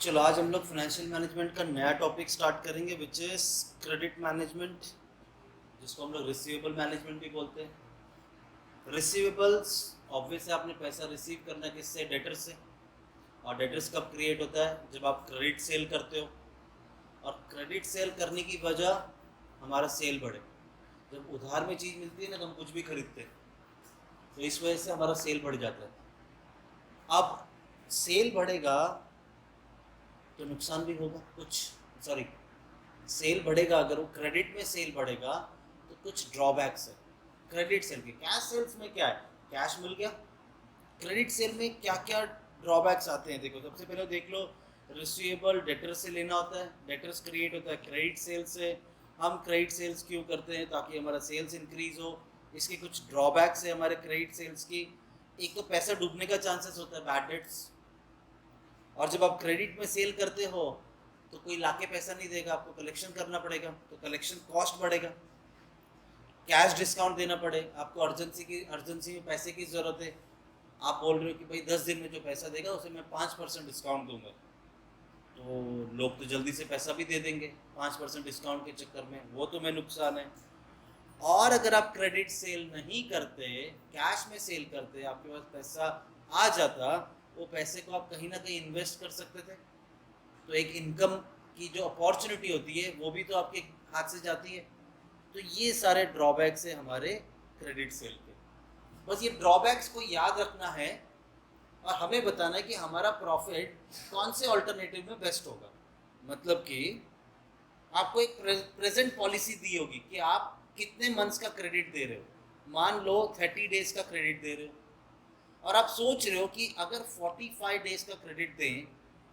चलो आज हम लोग फाइनेंशियल मैनेजमेंट का नया टॉपिक स्टार्ट करेंगे विच इज क्रेडिट मैनेजमेंट, जिसको हम लोग रिसीवेबल मैनेजमेंट भी बोलते हैं। रिसीवेबल्स ऑब्वियस है, आपने पैसा रिसीव करना है किससे? डेटर से। और डेटर्स कब क्रिएट होता है? जब आप क्रेडिट सेल करते हो। और क्रेडिट सेल करने की वजह हमारा सेल बढ़े। जब उधार में चीज़ मिलती है ना तो हम कुछ भी खरीदते हैं, तो इस वजह से हमारा सेल बढ़ जाता है। अब सेल बढ़ेगा तो नुकसान भी होगा कुछ, सॉरी, सेल बढ़ेगा, अगर वो क्रेडिट में सेल बढ़ेगा तो कुछ ड्रॉबैक्स है क्रेडिट सेल के। कैश सेल्स में क्या है? कैश मिल गया। क्रेडिट सेल में क्या क्या ड्रॉबैक्स आते हैं? देखो, सबसे पहले देख लो, रिसीवेबल डेटर से लेना होता है, डेटर्स क्रिएट होता है क्रेडिट सेल से। हम क्रेडिट सेल्स क्यों करते हैं? ताकि हमारा सेल्स इंक्रीज हो। इसके कुछ ड्रॉबैक्स है हमारे क्रेडिट सेल्स की। एक तो पैसा डूबने का चांसेस होता है, बैड डेट्स। और जब आप क्रेडिट में सेल करते हो तो कोई लाके पैसा नहीं देगा, आपको कलेक्शन करना पड़ेगा, तो कलेक्शन कॉस्ट बढ़ेगा। कैश डिस्काउंट देना पड़े आपको, अर्जेंसी में पैसे की ज़रूरत है। आप बोल रहे हो कि भाई 10 दिन में जो पैसा देगा उसे मैं 5% डिस्काउंट दूंगा, तो लोग तो जल्दी से पैसा भी दे देंगे 5% डिस्काउंट के चक्कर में, वो तो मैं नुकसान है। और अगर आप क्रेडिट सेल नहीं करते, कैश में सेल करते, आपके पास पैसा आ जाता, वो पैसे को आप कहीं ना कहीं इन्वेस्ट कर सकते थे, तो एक इनकम की जो अपॉर्चुनिटी होती है वो भी तो आपके हाथ से जाती है। तो ये सारे ड्रॉबैक्स है हमारे क्रेडिट सेल के। बस ये ड्रॉबैक्स को याद रखना है और हमें बताना है कि हमारा प्रॉफिट कौन से ऑल्टरनेटिव में बेस्ट होगा। मतलब कि आपको एक प्रेजेंट पॉलिसी दी होगी कि आप कितने मंथ्स का क्रेडिट दे रहे हो। मान लो 30 डेज का क्रेडिट दे रहे हो और आप सोच रहे हो कि अगर 45 डेज का क्रेडिट दें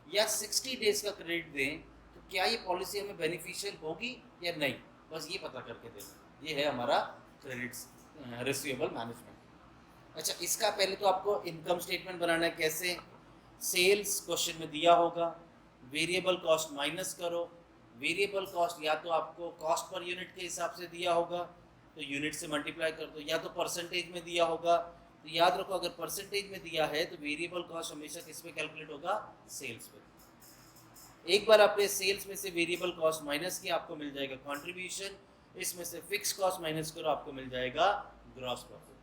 या 60 डेज का क्रेडिट दें तो क्या ये पॉलिसी हमें बेनिफिशियल होगी या नहीं। बस ये पता करके देना, ये है हमारा क्रेडिट रिसीवेबल मैनेजमेंट। अच्छा, इसका पहले तो आपको इनकम स्टेटमेंट बनाना है। कैसे? सेल्स क्वेश्चन में दिया होगा, वेरिएबल कॉस्ट माइनस करो। वेरिएबल कॉस्ट या तो आपको कॉस्ट पर यूनिट के हिसाब से दिया होगा तो यूनिट से मल्टीप्लाई कर दो, या तो परसेंटेज में दिया होगा। तो याद रखो, अगर परसेंटेज में दिया है तो वेरिएबल कॉस्ट हमेशा किस पे कैलकुलेट होगा? सेल्स पे। एक बार आपने सेल्स में से वेरिएबल कॉस्ट माइनस किया, आपको मिल जाएगा कंट्रीब्यूशन। इसमें से फिक्स कॉस्ट माइनस करो, आपको मिल जाएगा ग्रॉस प्रॉफिट।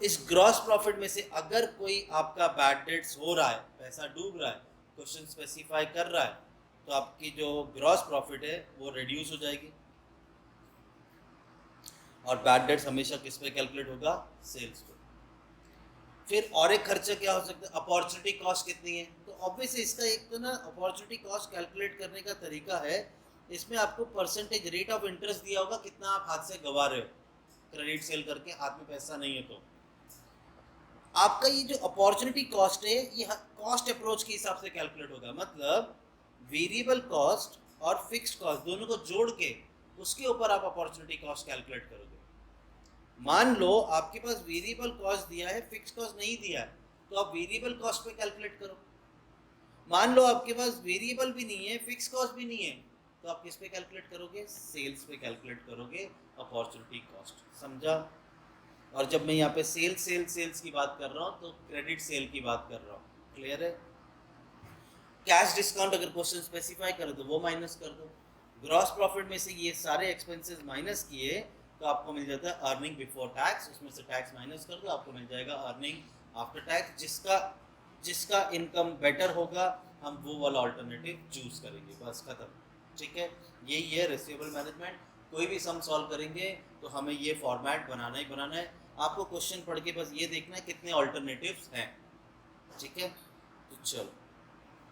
इस ग्रॉस प्रॉफिट में से अगर कोई आपका बैड डेट्स हो रहा है, पैसा डूब रहा है, क्वेश्चन स्पेसिफाई कर रहा है, तो आपकी जो ग्रॉस प्रॉफिट है वो रिड्यूस हो जाएगी। और बैड डेट्स हमेशा किस पे कैलकुलेट होगा? सेल्स पे। फिर और एक खर्चा क्या हो सकता है? अपॉर्चुनिटी कॉस्ट कितनी है? तो ऑब्वियसली इसका एक तो ना अपॉर्चुनिटी कॉस्ट कैलकुलेट करने का तरीका है, इसमें आपको परसेंटेज रेट ऑफ इंटरेस्ट दिया होगा, कितना आप हाथ से गंवा रहे हो क्रेडिट सेल करके, हाथ में पैसा नहीं है तो। आपका ये जो अपॉर्चुनिटी कॉस्ट है ये कॉस्ट अप्रोच के हिसाब से कैलकुलेट होगा। मतलब वेरिएबल कॉस्ट और फिक्स्ड कॉस्ट दोनों को जोड़ के उसके ऊपर आप अपॉर्चुनिटी कॉस्ट कैलकुलेट करोगे। मान लो आपके पास वेरिएबल कॉस्ट दिया है, फिक्स्ड कॉस्ट नहीं दिया है, तो आप वेरिएबल कॉस्ट पे कैलकुलेट करो। मान लो आपके पास वेरिएबल भी नहीं है, फिक्स्ड कॉस्ट भी नहीं है, तो आप किस पे कैलकुलेट करोगे? सेल्स पे कैलकुलेट करोगे अपॉर्चुनिटी कॉस्ट। समझा? और जब मैं यहाँ पे सेल्स की बात कर रहा हूँ तो क्रेडिट सेल की बात कर रहा हूँ। क्लियर है? कैश डिस्काउंट अगर क्वेश्चन स्पेसिफाई करो तो वो माइनस कर दो। ग्रॉस प्रॉफिट में से ये सारे एक्सपेंसेस माइनस किए तो आपको मिल जाता है अर्निंग बिफोर टैक्स, उसमें से टैक्स माइनस कर दो, आपको मिल जाएगा अर्निंग आफ्टर टैक्स। जिसका इनकम बेटर होगा हम वो वाला ऑल्टरनेटिव चूज करेंगे, बस खत्म। ठीक है, यही है रिसीवेबल मैनेजमेंट। कोई भी सम सॉल्व करेंगे तो हमें ये फॉर्मेट बनाना ही बनाना है। आपको क्वेश्चन पढ़ के बस ये देखना है कितने ऑल्टरनेटिव्स हैं। ठीक है, तो चलो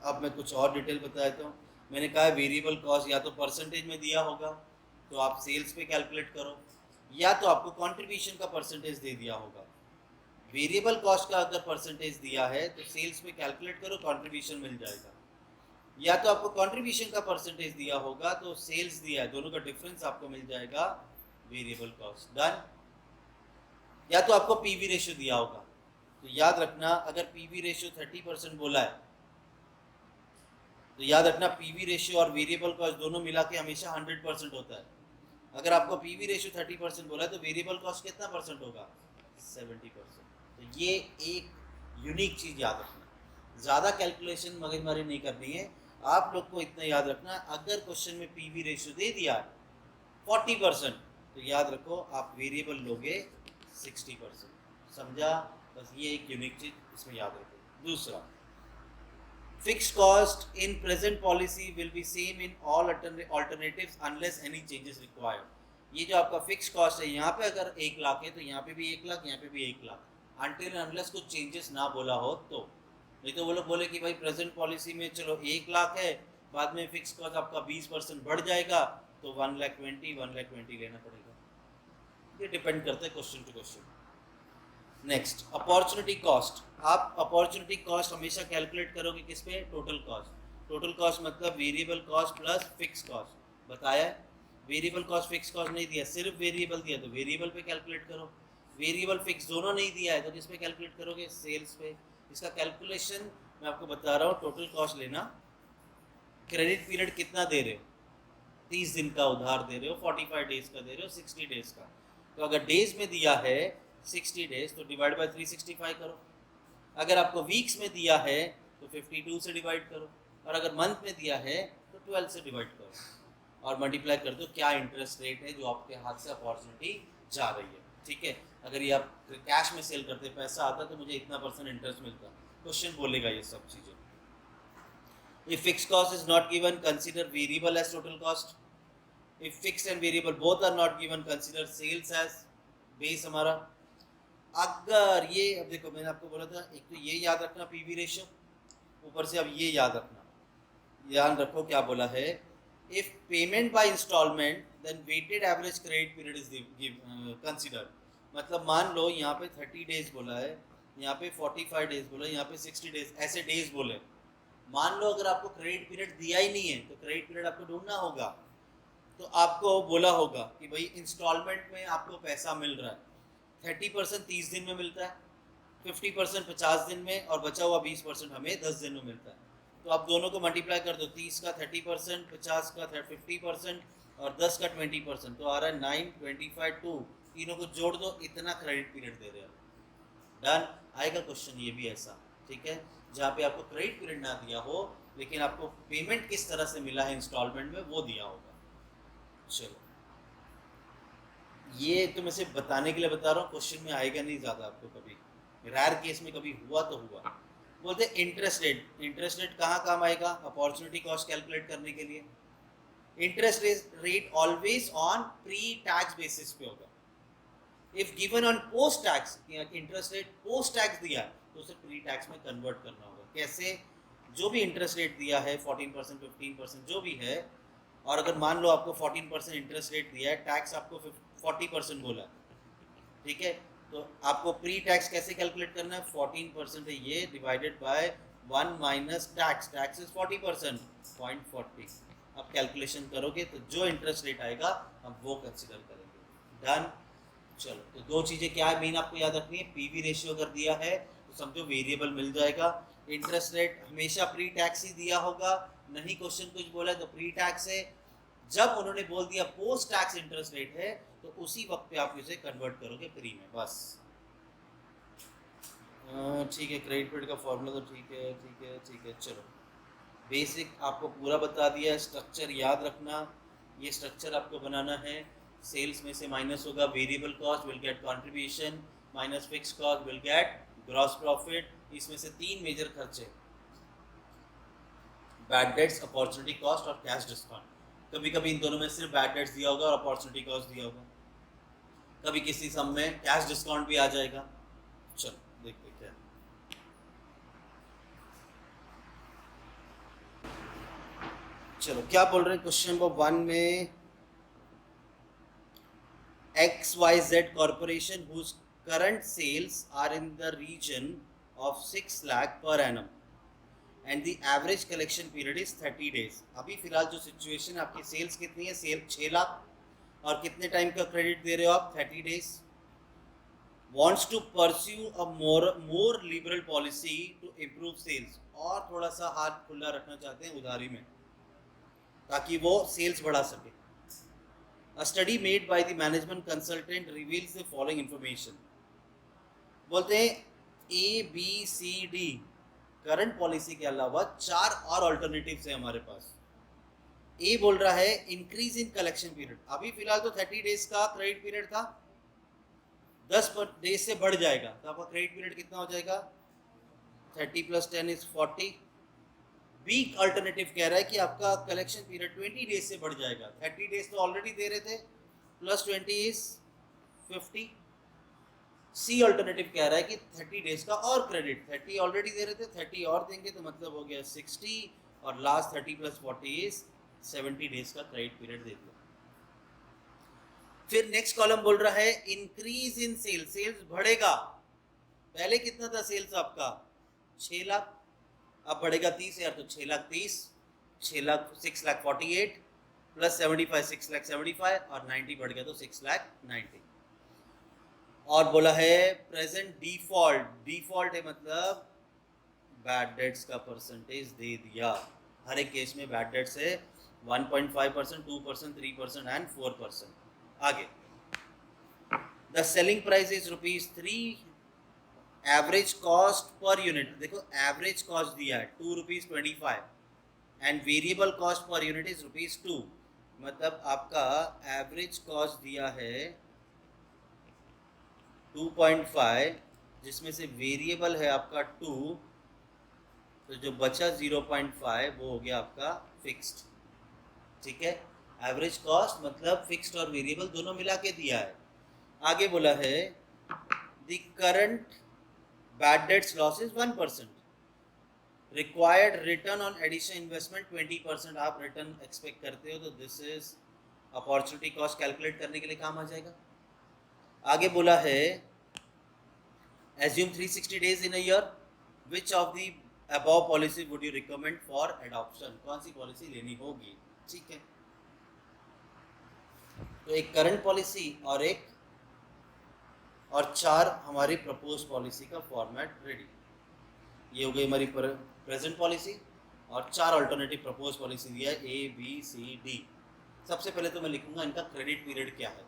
अब मैं कुछ और डिटेल बता देता हूँ। मैंने कहा वेरिएबल कॉस्ट या तो परसेंटेज में दिया होगा तो आप सेल्स पे कैलकुलेट करो, या तो आपको कंट्रीब्यूशन का परसेंटेज दे दिया होगा। वेरिएबल कॉस्ट का अगर परसेंटेज दिया है तो सेल्स पे कैलकुलेट करो, कंट्रीब्यूशन मिल जाएगा। या तो आपको कंट्रीब्यूशन का परसेंटेज दिया होगा तो सेल्स दिया है, दोनों का डिफरेंस आपको मिल जाएगा वेरिएबल कॉस्ट। डन? या तो आपको पीवी रेशियो दिया होगा, तो याद रखना अगर पीवी रेशियो 30% बोला है तो याद रखना पीवी रेशियो और वेरिएबल कॉस्ट दोनों मिला के हमेशा 100% होता है। अगर आपको पीवी रेशियो 30% बोला है तो वेरिएबल कॉस्ट कितना परसेंट होगा? 70%। तो ये एक यूनिक चीज़ याद रखना। ज़्यादा कैलकुलेशन मगजमारी नहीं करनी है, आप लोग को इतना याद रखना, अगर क्वेश्चन में पीवी रेशियो दे दिया 40%, तो याद रखो आप वेरिएबल लोगे 60%। समझा? बस ये एक यूनिक चीज इसमें याद रखो। दूसरा, fixed cost in present policy will be same in all alternatives unless any changes required। ये जो आपका फिक्स कॉस्ट है, यहाँ पे अगर 1 लाख है तो यहाँ पे भी 1 लाख, यहाँ पे भी 1 लाख, अनटिल अनलेस कुछ चेंजेस ना बोला हो तो। नहीं तो वो लोग बोले कि भाई प्रेजेंट पॉलिसी में चलो 1 लाख है, बाद में फिक्स कॉस्ट आपका 20% बढ़ जाएगा तो 1,20,000 लेना पड़ेगा। ये डिपेंड करता है question to question. Next, opportunity cost. आप अपॉर्चुनिटी कॉस्ट हमेशा कैलकुलेट करोगे किस पे? Total cost. टोटल कॉस्ट मतलब variable cost plus fix cost. बताया वेरिएबल कॉस्ट फिक्स कॉस्ट नहीं दिया, सिर्फ वेरिएबल दिया तो वेरिएबल पे कैलकुलेट करो। वेरिएबल फिक्स दोनों नहीं दिया है तो किस पे कैलकुलेट करोगे? सेल्स पे। इसका कैलकुलेशन मैं आपको बता रहा हूँ। टोटल कॉस्ट लेना, क्रेडिट पीरियड कितना दे रहे हो? 30 दिन का उधार दे रहे हो, 45 डेज का दे रहे हो, 60 डेज का। तो अगर डेज में दिया है 60 डेज तो डिवाइड बाय 365 करो। अगर आपको वीक्स में दिया है तो 52 से डिवाइड करो, और अगर मंथ में दिया है तो 12 से डिवाइड करो और मल्टीप्लाई कर दो क्या इंटरेस्ट रेट है जो आपके हाथ से अपॉर्चुनिटी जा रही है। ठीक है, अगर ये आप कैश में सेल करते पैसा आता तो मुझे इतना % इंटरेस्ट मिलता। क्वेश्चन बोलेगा ये सब चीज़ें। If fixed cost is not given, consider variable as total cost. If fixed and variable both are not given, consider sales as base हमारा। अगर ये, अब देखो मैंने आपको बोला था एक तो ये याद रखना पीवी रेशियो, ऊपर से अब ये याद रखना, ध्यान रखो क्या बोला है। If payment by instalment then weighted average credit period is considered. मतलब मान लो यहाँ पे 30 डेज बोला है, यहाँ पे 45 डेज बोला है, यहाँ पे 60 डेज, ऐसे डेज बोले। मान लो अगर आपको क्रेडिट पीरियड दिया ही नहीं है तो क्रेडिट पीरियड आपको ढूंढना होगा। तो आपको बोला होगा कि भाई इंस्टॉलमेंट में आपको पैसा मिल रहा है, 30% 30 दिन में मिलता है, 50% 50 दिन में, और बचा हुआ 20% हमें 10 दिन में मिलता है। तो आप दोनों को मल्टीप्लाई कर दो, 30 का 30%, 50 का 50% और 10 का 20%, तो आ रहा है 9, 25, 2, तीनों को जोड़ दो, इतना क्रेडिट पीरियड दे रहे हैं। डन। आएगा क्वेश्चन ये भी ऐसा, ठीक है, जहाँ पे आपको क्रेडिट पीरियड ना दिया हो लेकिन आपको पेमेंट किस तरह से मिला है इंस्टॉलमेंट में वो दिया होगा। चलो, ये तो मैं सिर्फ बताने के लिए बता रहा हूँ, क्वेश्चन में आएगा नहीं ज़्यादा आपको, कभी रेयर केस में कभी हुआ तो हुआ। बोलते इंटरेस्ट रेट। इंटरेस्ट रेट कहाँ काम आएगा? अपॉर्चुनिटी कॉस्ट कैलकुलेट करने के लिए। Interest rate always on pre tax basis पे होगा। If given on post tax, interest rate post tax दिया तो उसे प्री टैक्स में कन्वर्ट करना होगा। कैसे? जो भी इंटरेस्ट रेट दिया है 14%, 15% जो भी है, और अगर मान लो आपको 14% इंटरेस्ट रेट दिया है, टैक्स आपको 40% बोला, ठीक है, तो आपको प्री टैक्स कैसे कैलकुलेट करना है? 14% है ये, divided by 1 minus tax, tax is 40%, 0.40। अब कैलकुलेशन करोगे तो जो इंटरेस्ट रेट आएगा हम वो कंसिडर करेंगे। डन। चलो, तो दो चीज़ें क्या है मेन आपको याद रखनी है। पीवी रेशियो अगर दिया है तो समझो वेरिएबल मिल जाएगा। इंटरेस्ट रेट हमेशा प्री टैक्स ही दिया होगा, नहीं क्वेश्चन कुछ बोला है तो प्री टैक्स है। जब उन्होंने बोल दिया पोस्ट टैक्स इंटरेस्ट रेट है तो उसी वक्त पे आप इसे कन्वर्ट करोगे प्री में, बस। ठीक है, क्रेडिट पीरियड का फॉर्मूला तो ठीक है, ठीक है, ठीक है। चलो, बेसिक आपको पूरा बता दिया। स्ट्रक्चर याद रखना, ये स्ट्रक्चर आपको बनाना है। सेल्स में से माइनस होगा variable cost, will get contribution, minus fix cost, will get gross profit. इसमें से 3 मेजर खर्चे, बैड डेट्स, अपॉर्चुनिटी कॉस्ट और कैश डिस्काउंट। कभी कभी इन दोनों में सिर्फ बैड डेट्स दिया होगा और अपॉर्चुनिटी कॉस्ट दिया होगा, कभी किसी सम में कैश डिस्काउंट भी आ जाएगा। चलो देखते क्या। चलो क्या बोल रहे हैं क्वेश्चन नंबर 1 में। XYZ corporation whose current sales are in the region of 6 lakh per annum and the average collection period is 30 days। अभी फिलहाल जो सिचुएशन, आपकी सेल्स कितनी है? सेल 6 लाख, और कितने टाइम का क्रेडिट दे रहे हो आप? 30 days. wants to pursue a more liberal policy to improve sales, और थोड़ा सा हाथ खुला रखना चाहते हैं उधारी में ताकि वो सेल्स बढ़ा सके। A study made by the management consultant reveals the following information। बोलते हैं A, B, C, D current policy के अलावा 4 और ऑल्टरनेटिव्स है हमारे पास। ए बोल रहा है इंक्रीज इन कलेक्शन पीरियड। अभी फिलहाल तो 30 डेज का क्रेडिट पीरियड था, 10 डेज से बढ़ जाएगा तो आपका क्रेडिट पीरियड कितना हो जाएगा, 30 + 10 = 40। बी अल्टरनेटिव कह रहा है कि आपका कलेक्शन पीरियड 20 डेज से बढ़ जाएगा। 30 डेज तो ऑलरेडी दे रहे थे, +20 = 50। सी अल्टरनेटिव कह रहा है कि 30 डेज का और क्रेडिट, 30 ऑलरेडी दे रहे थे, 30 और देंगे तो मतलब हो गया 60, और लास्ट 30 + 40 = 70 डेज का क्रेडिट पीरियड दे दिया। फिर नेक्स्ट कॉलम बोल रहा है इंक्रीज इन सेल्स, सेल्स बढ़ेगा। पहले कितना था सेल्स आपका, 6 लाख, अब बढ़ेगा 30,000 तो 6,30,000, 6,48,000 + 75 6,75,000 और 90 बढ़ गया तो 6,90,000। और बोला है प्रेजेंट डिफॉल्ट, डिफॉल्ट है मतलब बैड डेट्स का परसेंटेज दे दिया। हर एक केस में बैड डेट्स है 1.5%, 2%, 3% एंड 4%। आगे the selling price is ₹3, average cost per unit, देखो एवरेज कॉस्ट दिया है ₹2.25 and variable cost per unit is ₹2, मतलब आपका एवरेज कॉस्ट दिया है 2.5, जिसमें से वेरिएबल है आपका 2, तो जो बचा 0.5 वो हो गया आपका फिक्स्ड। ठीक है, एवरेज कॉस्ट मतलब फिक्स्ड और वेरिएबल दोनों मिला के दिया है। आगे बोला है the current bad debts loss is 1%, required return on additional investment 20%। आप रिटर्न एक्सपेक्ट करते हो तो this is opportunity cost calculate करने के लिए काम आ जाएगा। आगे बोला है assume 360 days in a year, which of the above policy would you recommend for adoption, कौन सी पॉलिसी लेनी होगी। ठीक है, तो एक करंट पॉलिसी और 4 हमारी प्रपोज पॉलिसी का फॉर्मेट रेडी। ये हो गई हमारी प्रेजेंट पॉलिसी और 4 अल्टरनेटिव प्रपोज पॉलिसी दिया है A, B, C, D। सबसे पहले तो मैं लिखूंगा इनका क्रेडिट पीरियड क्या है।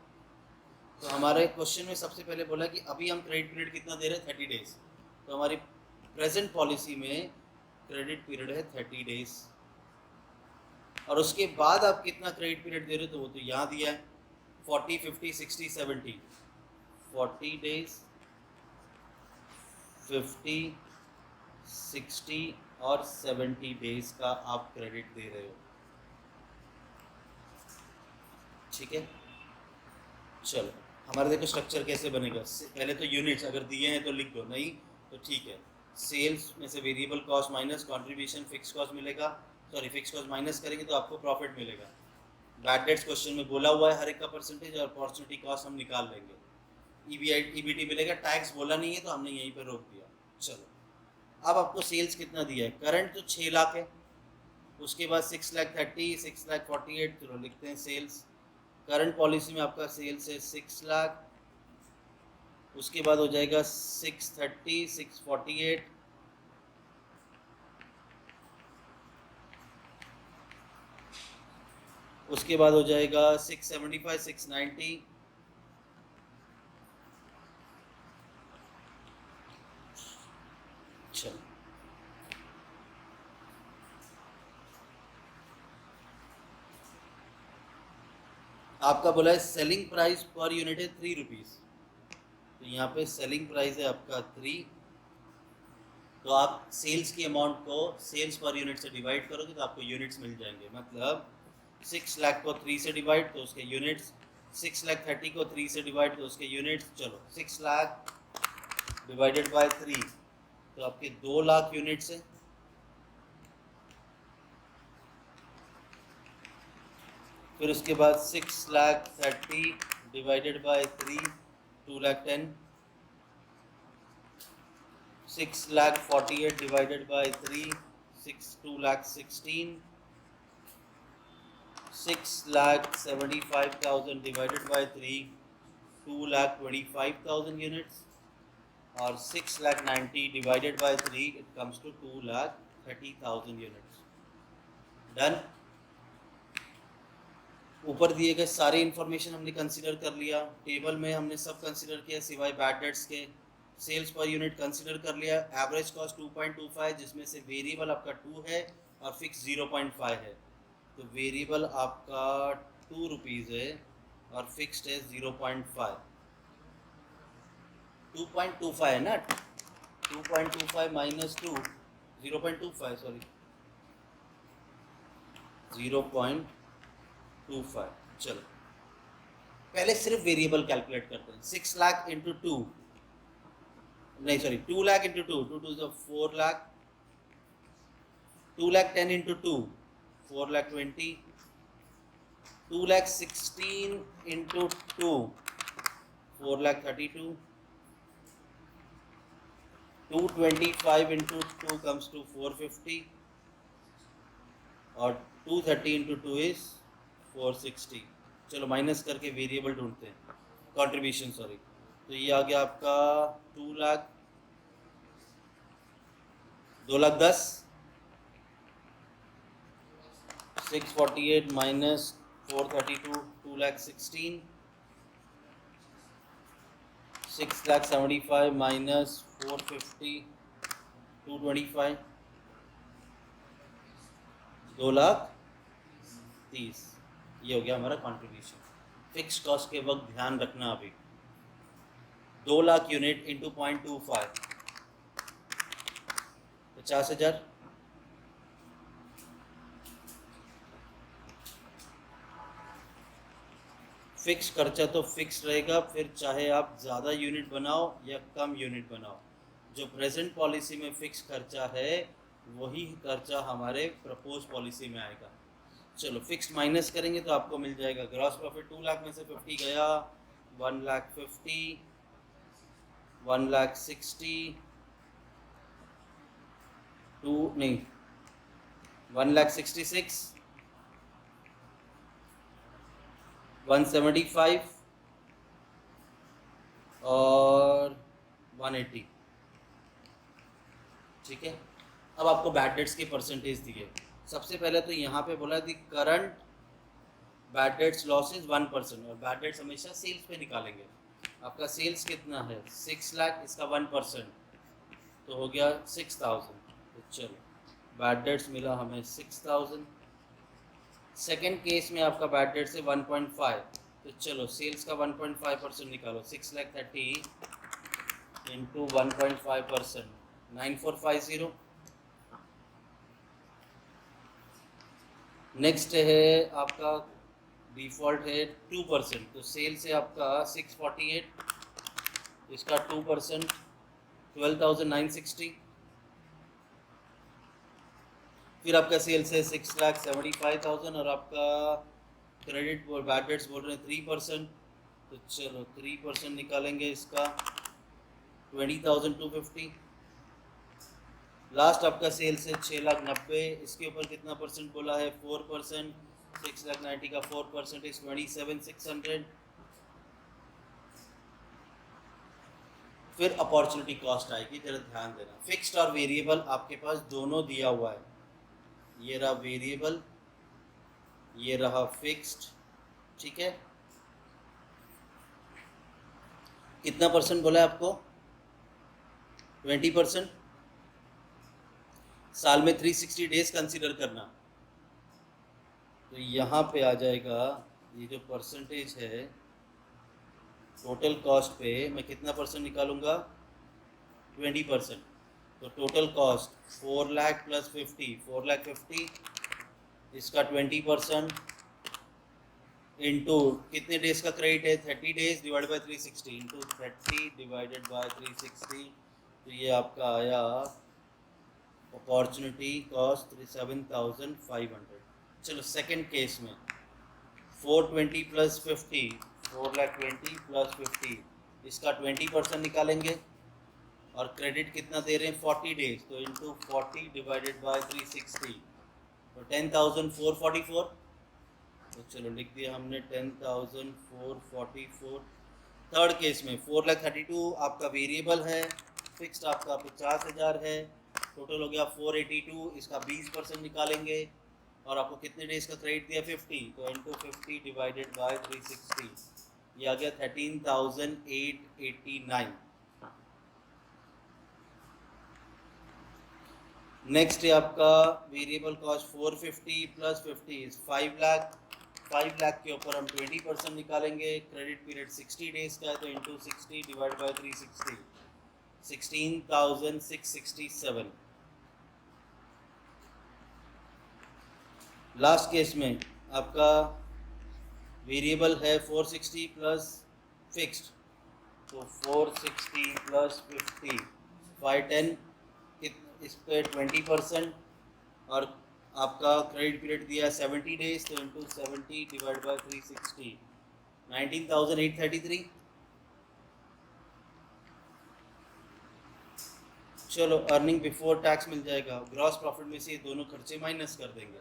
तो हमारे क्वेश्चन में सबसे पहले बोला कि अभी हम क्रेडिट पीरियड कितना दे रहे हैं, 30 डेज। तो हमारी प्रेजेंट पॉलिसी में क्रेडिट पीरियड है 30 डेज, और उसके बाद आप कितना क्रेडिट पीरियड दे रहे हो तो वो तो यहाँ दिया है 40, 50, 60, 70। 40 डेज, 50, 60 और 70 डेज का आप क्रेडिट दे रहे हो। ठीक है, चलो हमारा देखो स्ट्रक्चर कैसे बनेगा। पहले तो यूनिट्स अगर दिए हैं तो लिख दो, नहीं तो ठीक है। सेल्स में से variable cost minus contribution fix cost मिलेगा, सॉरी फिक्स कॉस्ट माइनस करेंगे तो आपको प्रॉफिट मिलेगा। बैड डेट्स क्वेश्चन में बोला हुआ है हर एक का परसेंटेज, और अपॉर्चुनिटी कॉस्ट हम निकाल लेंगे। ईबीटी मिलेगा, टैक्स बोला नहीं है तो हमने यहीं पर रोक दिया। चलो अब आपको सेल्स कितना दिया है, करंट तो 6 लाख है, उसके बाद 6,30,000, 6,48,000, चलो लिखते हैं सेल्स। करंट पॉलिसी में आपका सेल्स है 6 लाख, उसके बाद हो जाएगा 630, 648, उसके बाद हो जाएगा 675, 690, चलो आपका बोला है सेलिंग प्राइस पर यूनिट है ₹3, तो यहाँ पे सेलिंग प्राइस है आपका 3, तो आप सेल्स की अमाउंट को सेल्स पर यूनिट से डिवाइड करोगे तो आपको यूनिट्स मिल जाएंगे। मतलब 6 लाख को 3 से डिवाइड तो उसके यूनिट्स, 6,30,000 को 3 से डिवाइड तो उसके यूनिट्स। चलो 6 लाख डिवाइडेड बाय 3 तो आपके 2 लाख यूनिट्स है। फिर उसके बाद 6,30,000 divided by 3, 2,10,000, 6,48,000 divided by 3, 2,16,000, 6,75,000 divided by 3, 2,25,000 units, और 6,90,000 divided by 3, it comes to 2,30,000 units. Done. ऊपर दिए गए सारे इन्फॉर्मेशन हमने कंसीडर कर लिया, टेबल में हमने सब कंसीडर किया सिवाय बैड डेट्स के। सेल्स पर यूनिट कंसिडर कर लिया। एवरेज कॉस्ट 2.25 जिसमें से वेरिएबल आपका 2 है और फिक्स 0.5 है। तो वेरिएबल आपका 2 रुपीज़ है और फिक्स्ड है 0.5। 2.25 है ना, 2.25 माइनस 2, 0.25 सॉरी 0.25। चलो पहले सिर्फ वेरिएबल कैलकुलेट करते हैं। 6 लाख इंटू 2, नहीं sorry 2 lakh into 2, 2 to 4 lakh, 2 lakh 10 into 2, 4 lakh 20, 2 lakh 16 into 2, 4 lakh 32, 225 into 2 comes to 450 और 230 इंटू 2 इज 460। चलो माइनस करके वेरिएबल ढूंढते हैं, कंट्रीब्यूशन सॉरी। तो ये आ गया आपका 2 लाख, 2 लाख 10, 648 माइनस 432, 2 लाख 16, 6 लाख 75 माइनस 450, 225, 2 लाख 30। ये हो गया हमारा कंट्रीब्यूशन। फिक्स कॉस्ट के वक्त ध्यान रखना, अभी 2 लाख यूनिट इंटू 0.25, 50,000। फिक्स खर्चा तो फिक्स रहेगा, फिर चाहे आप ज़्यादा यूनिट बनाओ या कम यूनिट बनाओ। जो प्रेजेंट पॉलिसी में फिक्स खर्चा है वही खर्चा हमारे प्रपोज पॉलिसी में आएगा। चलो फिक्स माइनस करेंगे तो आपको मिल जाएगा ग्रॉस प्रॉफिट 2 लाख में से 50 गया, 1 लाख 50, 1 लाख 60, 2 नहीं 1 लाख 66, 175 और 180। ठीक है, अब आपको बैड डेट्स के परसेंटेज दिए। सबसे पहले तो यहाँ पे बोला दी करंट बैड डेट्स लॉसेज 1%, और बैड डेट्स हमेशा सेल्स पे निकालेंगे। आपका सेल्स कितना है 6 लाख, इसका 1% तो हो गया 6000। तो चलो बैड डेट्स मिला हमें 6000। सेकेंड केस में आपका बैड डेट्स है 1.5, तो चलो सेल्स का 1.5% निकालो। 6 लाख 30 इंटू 1.5%, 9450। नेक्स्ट है आपका डिफ़ॉल्ट है 2%, तो सेल्स है आपका 648, इसका 2% 12,960। फिर आपका सेल्स है 6,75,000 और आपका क्रेडिट और बैड डेट्स बोल रहे हैं 3%, तो चलो 3% निकालेंगे, इसका 20,250। लास्ट आपका सेल्स है 6,90,000, इसके ऊपर कितना परसेंट बोला है 4%, 6,90,000 का 4% इज 27,600। फिर अपॉर्चुनिटी कॉस्ट आएगी, जरा ध्यान देना। फिक्स्ड और वेरिएबल आपके पास दोनों दिया हुआ है, ये रहा वेरिएबल, ये रहा फिक्स्ड। ठीक है, कितना परसेंट बोला है आपको 20%। साल में 360 डेज कंसीडर करना, तो यहाँ पे आ जाएगा ये जो परसेंटेज है टोटल कॉस्ट पे, मैं कितना परसेंट निकालूंगा 20%। तो total cost 4 lakh plus 50, 4 lakh 50, इसका 20% इंटू कितने डेज का क्रेडिट है 30 days divide by 360 into 30 divided by 360, तो ये आपका आया अपॉर्चुनिटी कॉस्ट 7,500। चलो सेकंड केस में 420 प्लस 50, 4 लाख 20 प्लस 50, इसका 20% निकालेंगे और क्रेडिट कितना दे रहे हैं 40 डेज, तो इंटू 40 डिवाइडेड बाय 360, तो 10,444। तो चलो लिख दिया हमने 10,444। थर्ड केस में 4 लाख 32 आपका वेरिएबल है, फिक्स्ड आपका 50,000 है, टोटल हो गया 482, इसका 20% निकालेंगे और आपको कितने डेज का क्रेडिट दिया 50, तो इंटू 50 डिवाइडेड बाय 360, ये आ गया 13,889। नेक्स्ट है आपका variable cost 450 plus 50 is 5 lakh. 5 lakh के ऊपर हम 20% निकालेंगे। क्रेडिट पीरियड 60 डेज का है तो into 60 divide by 360 16,667। Last case में आपका वेरिएबल है 460 प्लस फिक्स्ड, तो 460 प्लस 50 510 इस पे 20%, और आपका क्रेडिट पीरियड दिया 70 डेज तो इंटू 70 डिवाइड बाई 360 19,833। चलो अर्निंग बिफोर टैक्स मिल जाएगा। ग्रॉस प्रॉफिट में से ये दोनों खर्चे माइनस कर देंगे।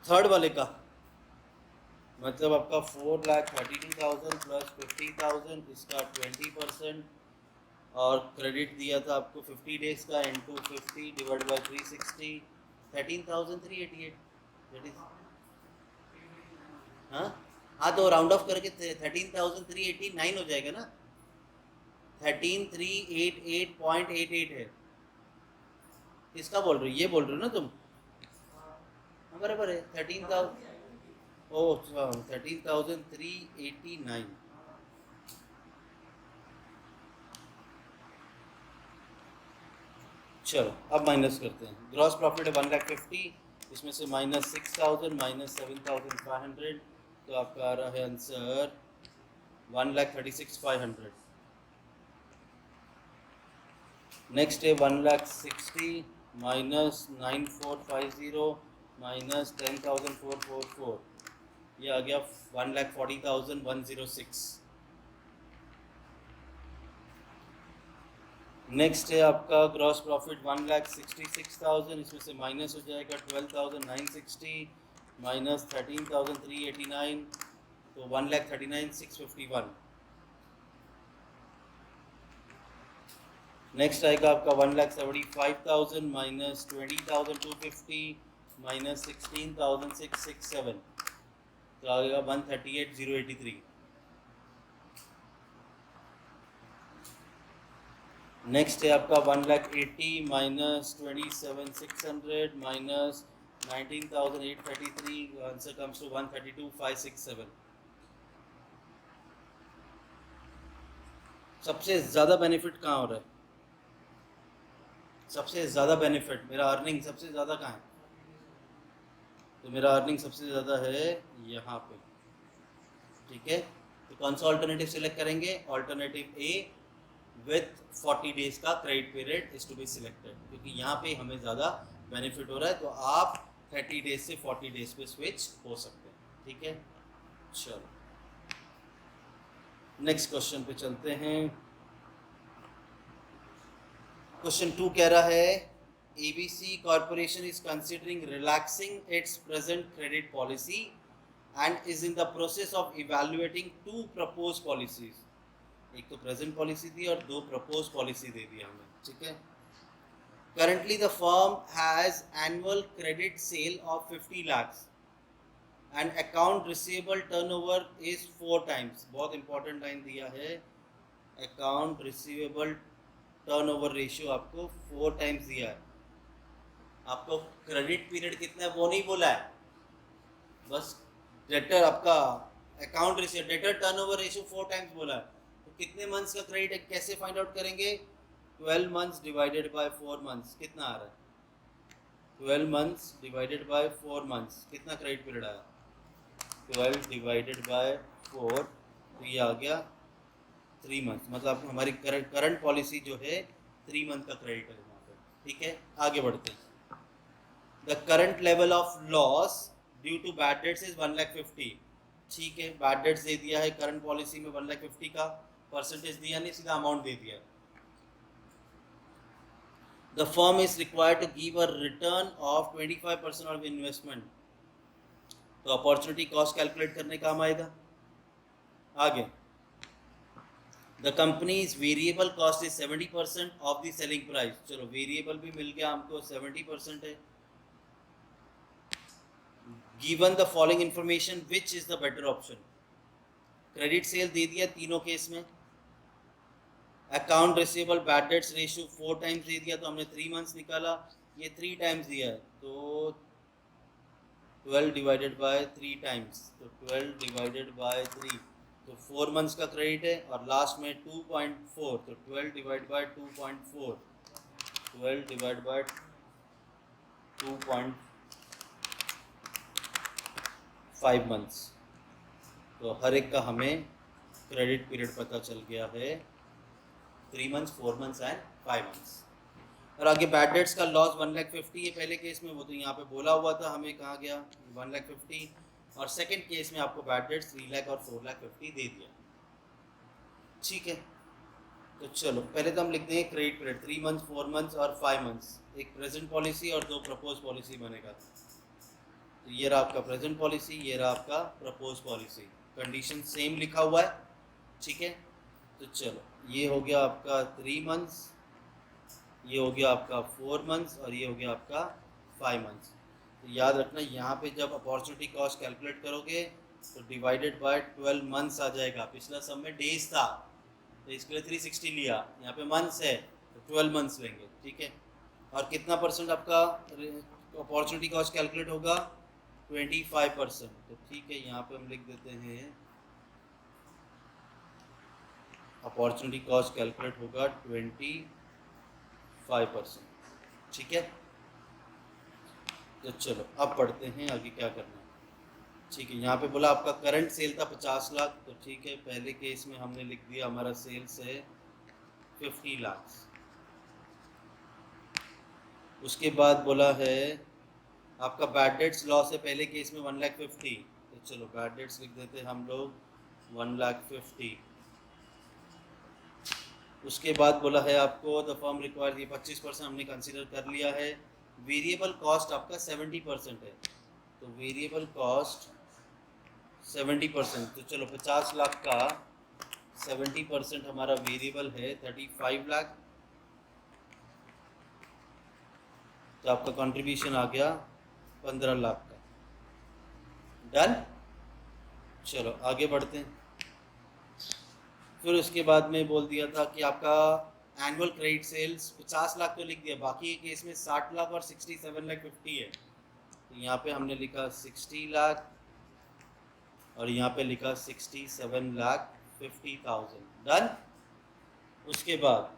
थर्ड वाले का मतलब आपका 4,32,000 प्लस 50,000 इसका 20%, और क्रेडिट दिया था आपको 50 डेज का into 50 divide by 360 13,388। That is हाँ हाँ, तो राउंड ऑफ करके 13,389 हो जाएगा ना। 13,388.88 है। किसका बोल रहे हो? ये बोल रहे हो ना तुम? हाँ बराबर है 13,000। ओह 13,389। चलो अब माइनस करते हैं। ग्रॉस प्रॉफिट है 1,50,000, इसमें से माइनस 6,000 माइनस 7,500, तो आपका आ रहा है आंसर 1,36,500। नेक्स्ट है 1,60,000 माइनस 9,450 माइनस 10,444, ये आ गया 1,40,106। नेक्स्ट है आपका ग्रॉस प्रॉफिट 1,66,000, इसमें से माइनस हो जाएगा 12,960 माइनस 13,389, तो 1,39,651। नेक्स्ट आएगा आपका 1,75,000 माइनस 20,250 माइनस 16,667, तो आएगा 138,083। नेक्स्ट है आपका 1,80,000 minus 27,600 minus 19,833, answer comes to 132,567। सबसे ज़्यादा बेनिफिट कहाँ हो रहा है? सबसे ज़्यादा बेनिफिट मेरा अर्निंग सबसे ज़्यादा कहाँ है? तो मेरा अर्निंग सबसे ज़्यादा है यहाँ पे। ठीक है, तो कौन सा ऑल्टरनेटिव सिलेक्ट करेंगे? ऑल्टरनेटिव ए विथ 40 डेज का credit period is to be selected, क्योंकि यहाँ पे हमें ज़्यादा बेनिफिट हो रहा है। तो आप 30 डेज से 40 डेज पे स्विच हो सकते हैं। ठीक है, चलो नेक्स्ट क्वेश्चन पे चलते हैं। क्वेश्चन 2 कह रहा है ABC Corporation is considering relaxing its present credit policy and is in the process of evaluating 2 proposed policies। एक तो प्रेजेंट पॉलिसी दी और 2 प्रपोज पॉलिसी दे दिया हमें। ठीक है, currently the firm has annual credit sale of 50 lakhs and account receivable turnover is 4 times। बहुत important line दिया है, अकाउंट रिसीवेबल टर्नओवर रेशियो आपको 4 times दिया है। आपको क्रेडिट पीरियड कितना है वो नहीं बोला है, बस डेटर आपका account receive debtor turnover ratio 4 times बोला है। तो कितने मंथ्स का क्रेडिट है कैसे फाइंड आउट करेंगे? 12 months डिवाइडेड बाय 4 months कितना आ रहा है? 12 months डिवाइडेड बाय 4 months कितना क्रेडिट पीरियड आया? 12 डिवाइडेड बाय 4, तो ये आ गया 3 months। मतलब हमारी करंट पॉलिसी जो है 3 month का क्रेडिट है यहाँ पे। ठीक है, आगे बढ़ते हैं। The current level of loss due to bad debts is 1,50,000। ठीक है, बैड डेट्स दे दिया है करंट पॉलिसी में 1,50,000 का, परसेंटेज दिया नहीं, सीधा अमाउंट दे दिया। The firm is required to give a return of 25% of investment, तो अपॉर्चुनिटी कॉस्ट कैलकुलेट करने काम आएगा। आगे the company's variable cost is 70% of the selling price. चलो वेरिएबल भी मिल गया हमको, 70% है। Given the following information which is the better option? Credit sale दे दिया तीनों केस में, account receivable bad debts ratio 4 times दे दिया तो हमने 3 मंथ्स निकाला, ये 3 टाइम्स दिया है तो 12 डिवाइडेड बाय 3 टाइम्स, तो 12 डिवाइडेड बाय 3 तो 4 मंथ्स का क्रेडिट है, और लास्ट में 2.4 तो 12 divide by 2.4, 12 divide by 2.5 months, तो हर एक का हमें क्रेडिट पीरियड पता चल गया है 3 मंथ्स, 4 मंथ्स एंड 5 मंथ्स। और आगे बैड डेट्स का लॉस 1,50,000 है पहले केस में, वो तो यहाँ पे बोला हुआ था, हमें कहाँ गया 1,50,000, और सेकंड केस में आपको बैड डेट्स 3 लाख और 4,50,000 दे दिया। ठीक है, तो चलो पहले तो हम लिखते हैं क्रेडिट पीरियड 3 मंथ्स, 4 मंथ्स और 5 मंथ्स, एक प्रेजेंट पॉलिसी और 2 प्रपोज पॉलिसी बनेगा। तो ये रहा आपका प्रेजेंट पॉलिसी, ये रहा आपका प्रपोज पॉलिसी, कंडीशन सेम लिखा हुआ है। ठीक है, तो चलो ये हो गया आपका 3 मंथ्स, ये हो गया आपका 4 मंथ्स और ये हो गया आपका 5 मंथ्स। तो याद रखना यहाँ पे जब अपॉर्चुनिटी कॉस्ट कैलकुलेट करोगे तो डिवाइडेड बाय 12 मंथ्स आ जाएगा। पिछला सब में डेज था तो इसके लिए 360 लिया, यहाँ पे मंथ्स है तो 12 मंथ्स लेंगे। ठीक है, और कितना परसेंट आपका अपॉर्चुनिटी कॉस्ट कैलकुलेट होगा 25%। तो ठीक है, यहाँ पे हम लिख देते हैं अपॉर्चुनिटी कॉस्ट कैलकुलेट होगा 25%। ठीक है, तो चलो अब पढ़ते हैं आगे क्या करना है। ठीक है, यहाँ पे बोला आपका करंट सेल था 50 लाख, तो ठीक है पहले केस में हमने लिख दिया हमारा सेल्स है 50 लाख। उसके बाद बोला है आपका बैड डेट्स लॉस है पहले केस में 1,50,000, तो चलो बैड डेट्स लिख देते हैं हम लोग 1,50,000। उसके बाद बोला है आपको द फर्म रिक्वायर, ये 25% हमने कंसीडर कर लिया है। वेरिएबल कॉस्ट आपका 70% है, तो वेरिएबल कॉस्ट 70%, तो चलो 50 लाख का 70% हमारा वेरिएबल है 35 लाख, तो आपका कंट्रीब्यूशन आ गया 15 लाख का। डन, चलो आगे बढ़ते हैं। फिर उसके बाद में बोल दिया था कि आपका एनुअल क्रेडिट सेल्स 50 लाख तो लिख दिया, बाकी केस में 60 लाख और 67,50,000 है, तो यहाँ पे हमने लिखा 60 लाख और यहाँ पे लिखा 67,50,000। डन, उसके बाद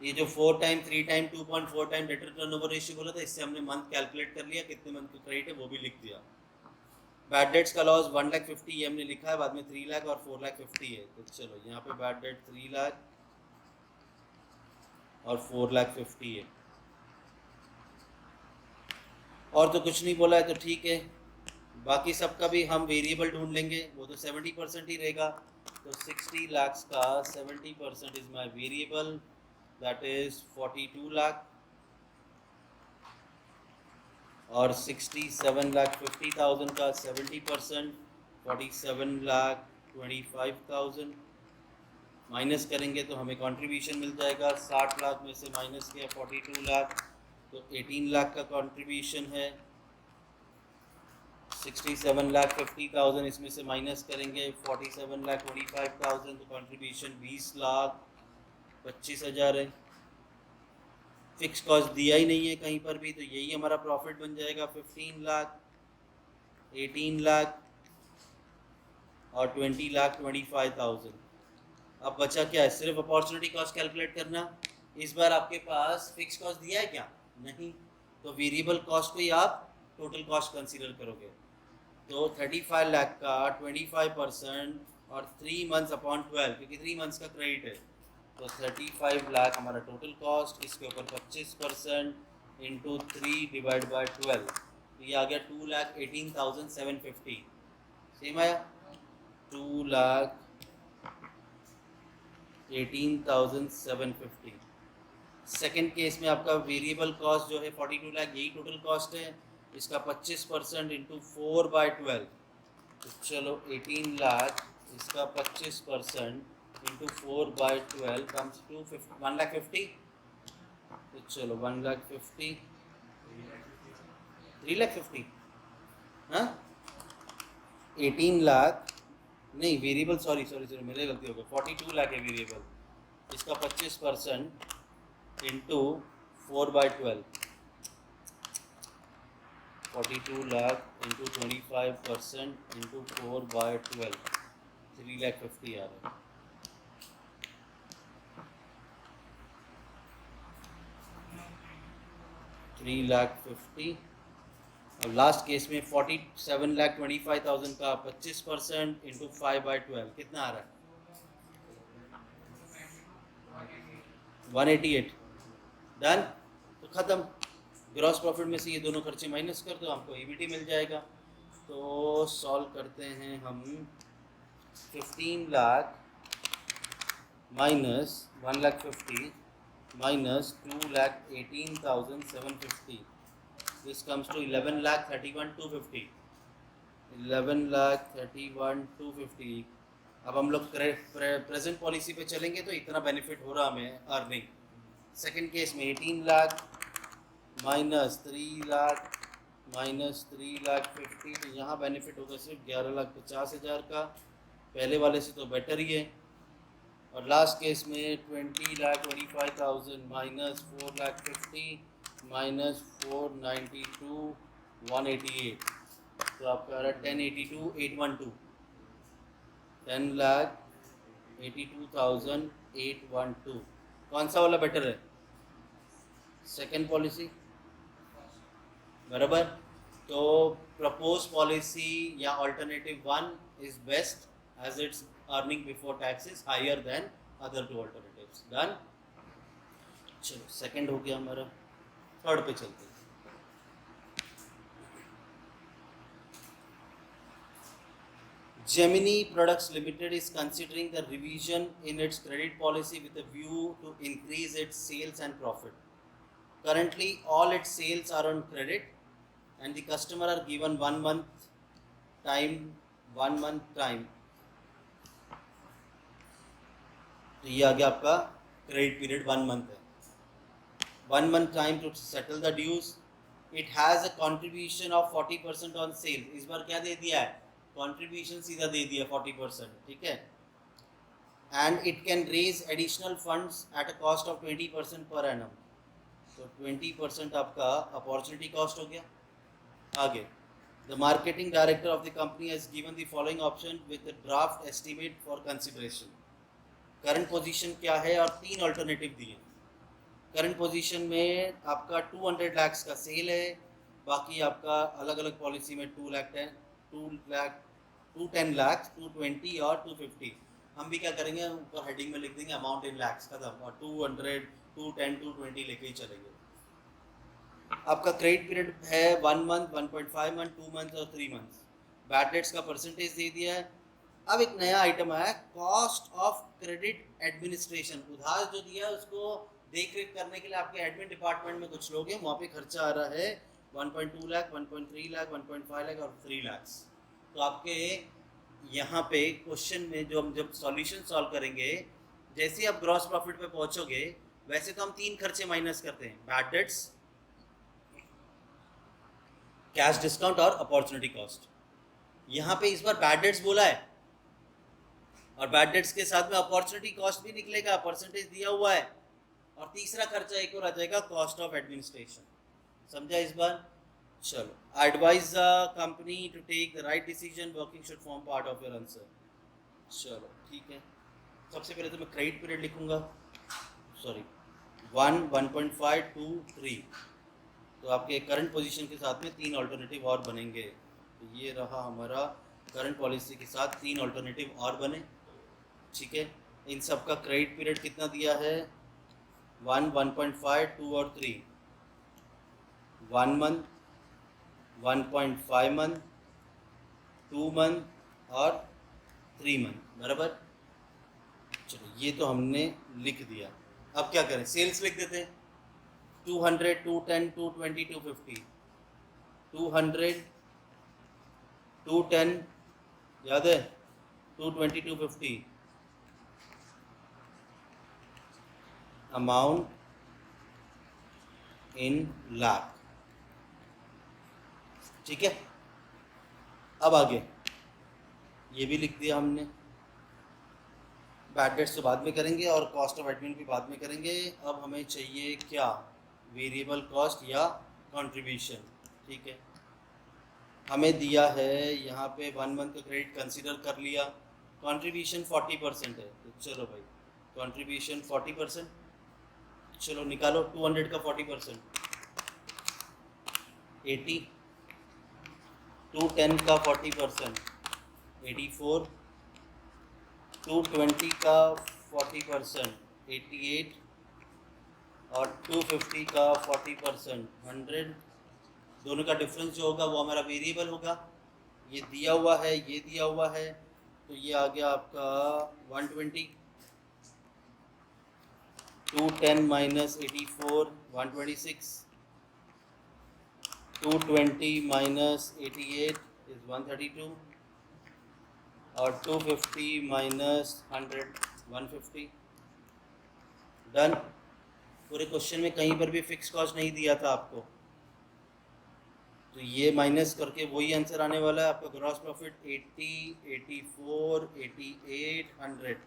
ये जो 4 time 3 time 2.4 time debtor turnover ratio बोला था, इससे हमने मंथ कैलकुलेट कर लिया, कितने मंथ का क्रेडिट है वो भी लिख दिया। बैड डेट्स का लॉस 1,50,000 ये हमने लिखा है, बाद में 3 लाख और 4,50,000 है, तो चलो यहाँ पे बैड डेट 3 लाख और 4,50,000 है, और तो कुछ नहीं बोला है, तो ठीक है। बाकी सबका भी हम वेरिएबल ढूंढ लेंगे, वो तो 70% ही रहेगा, तो 60 लाख का 70% is my variable, that is 42 lakh, और 67,50,000 का 70% 47,25,000 माइनस करेंगे तो हमें कंट्रीब्यूशन मिल जाएगा। 60 लाख में से माइनस किया 42 लाख, तो 18 लाख का कंट्रीब्यूशन है। 67,50,000 इसमें से माइनस करेंगे 47,25,000, तो कंट्रीब्यूशन 20,25,000 है। फिक्स कॉस्ट दिया ही नहीं है कहीं पर भी, तो यही हमारा प्रॉफिट बन जाएगा 15 लाख, 18 लाख और 20,25,000। अब बचा क्या है, सिर्फ अपॉर्चुनिटी कॉस्ट कैलकुलेट करना। इस बार आपके पास फिक्स कॉस्ट दिया है क्या, नहीं, तो वेरिएबल कॉस्ट को ही आप टोटल कॉस्ट कंसीडर करोगे। तो 35 लाख का 25% और 3 मंथ्स अपॉन 12, क्योंकि 3 मंथ्स का क्रेडिट है, तो 35 लाख हमारा टोटल कॉस्ट, इसके ऊपर 25% इंटू 3 डिवाइड बाय 12, तो ये आ गया 2,18,750। सेम आया 2,18,750। सेकेंड केस में आपका वेरिएबल कॉस्ट जो है 42 लाख, यही टोटल कॉस्ट है, इसका 25% इंटू 4/12, तो चलो 18 लाख, इसका 25% इंटू 4/12 कम्स टू 1,50,000, तो चलो 1,50,000, 3,50,000, हाँ 18 लाख नहीं वेरिएबल, सॉरी मेरे गलती हो गई, 42 लाख है वेरिएबल, इसका 25% इंटू 4/12, 42 लाख इंटू 25% इंटू 4/12, 3,50,000 आ रहा है। 3,50,000 और लास्ट केस में 47,25,000 का 25% इंटू 5/12 कितना आ रहा है? 188। डन। तो ख़त्म। ग्रॉस प्रॉफिट में से ये दोनों खर्चे माइनस कर दो, आपको ईबीटी मिल जाएगा। तो सॉल्व करते हैं हम। 15 lakh minus 1,50,000 minus 2,18,750, this comes to 11,31,250, 11,31,250। अब हम लोग प्रेजेंट पॉलिसी पे चलेंगे तो इतना बेनिफिट हो रहा हमें अर्निंग। सेकंड केस में 18 लाख माइनस 3 लाख माइनस 3,50,000, तो यहाँ बेनिफिट होगा सिर्फ 11,50,000 का, पहले वाले से तो बेटर ही है। और लास्ट केस में 20,25,000 माइनस 4,50,000 माइनस 492 188, तो आपका आ रहा है 10,82,812, 10,82,812। कौन सा वाला बेटर है? सेकेंड पॉलिसी, बराबर। तो प्रपोज पॉलिसी या alternative 1 is best as it's earning before tax is higher than other two alternatives. Done. चलो सेकंड हो गया हमारा, थर्ड पे चलते हैं। Gemini Products Limited is considering the revision in its credit policy with a view to increase its sales and profit. Currently, all its sales are on credit, and the customer are given 1 month time. 1 month time. तो ये आ गया आपका credit period 1 month है। 1 month time to settle the dues. It has a contribution of 40% on sale. इस बार क्या दे दिया है? Contribution सीधा दे दिया 40%, ठीक है। And it can raise additional funds at a cost of 20% per annum, तो 20% आपका अपॉर्चुनिटी कॉस्ट हो गया। आगे, the marketing director of the company has given the following option with the draft estimate for consideration. Current position क्या है और 3 alternative दिए। Current position में आपका 200 लाख का सेल है, बाकी आपका अलग अलग पॉलिसी में 210 लाख 220 और 250। हम भी क्या करेंगे, ऊपर हेडिंग में लिख देंगे अमाउंट इन लैक्स खत्म, और 200 210 220 लेके ही चलेंगे। आपका क्रेडिट पीरियड है 1 मंथ 1.5 मंथ 2 मंथ और 3 मंथ। बैड डेट्स का परसेंटेज दे दिया है। अब एक नया आइटम आया, कॉस्ट ऑफ क्रेडिट एडमिनिस्ट्रेशन। उधार जो दिया है उसको देख रेख करने के लिए आपके एडमिन डिपार्टमेंट में कुछ लोग हैं, वहाँ पे खर्चा आ रहा है 1.2 लाख 1.3 लाख 1.5 लाख और 3 लाख। तो आपके यहाँ पे क्वेश्चन में जो हम जब सॉल्यूशन सॉल्व करेंगे, जैसे ही आप ग्रॉस प्रॉफिट पे पहुँचोगे, वैसे तो हम 3 खर्चे माइनस करते हैं, बैड डेट्स, कैश डिस्काउंट और अपॉर्चुनिटी कॉस्ट। यहाँ पे इस बार बैड डेट्स बोला है, और बैड डेट्स के साथ में अपॉर्चुनिटी कॉस्ट भी निकलेगा, परसेंटेज दिया हुआ है। और तीसरा खर्चा एक और आ जाएगा, कॉस्ट ऑफ एडमिनिस्ट्रेशन। समझा इस बार? चलो, advise the company to take the right decision, working should form part of your answer. चलो ठीक है, सबसे पहले तो मैं क्रेडिट पीरियड लिखूंगा, सॉरी 1 1.5 2 3। तो आपके करंट पोजीशन के साथ में 3 अल्टरनेटिव और बनेंगे। तो ये रहा हमारा करंट पॉलिसी के साथ 3 अल्टरनेटिव और बने, ठीक है। इन सब का क्रेडिट पीरियड कितना दिया है? 1 1.5 2 और 3, 1 मंथ 1.5 मंथ 2 मंथ और 3 मंथ, बराबर। चलो ये तो हमने लिख दिया। अब क्या करें, सेल्स लिख देते हैं। 200 210 220 250, 200 210 याद है, 220 250। अमाउंट इन लाख, ठीक है। अब आगे ये भी लिख दिया हमने। बैड डेट्स तो बाद में करेंगे और कॉस्ट ऑफ एडमिन भी बाद में करेंगे। अब हमें चाहिए क्या, वेरिएबल कॉस्ट या कंट्रीब्यूशन। ठीक है, हमें दिया है यहाँ पे 1 मंथ का क्रेडिट कंसीडर कर लिया, कंट्रीब्यूशन 40% है, तो चलो भाई कंट्रीब्यूशन 40%, चलो निकालो 200 का 40%, 80, 210 का 40%, 84, 220 का 40%, 88 और 250 का 40%, 100। दोनों का डिफरेंस जो होगा वो हमारा वेरिएबल होगा। ये दिया हुआ है, ये दिया हुआ है, तो ये आ गया आपका 120, 210 माइनस 84 126, 220 माइनस 88 इज 132 और 250 माइनस 100 150। डन। पूरे क्वेश्चन में कहीं पर भी फिक्स कॉस्ट नहीं दिया था आपको, तो ये माइनस करके वही आंसर आने वाला है आपका। Gross profit 80, 84, 88, 100।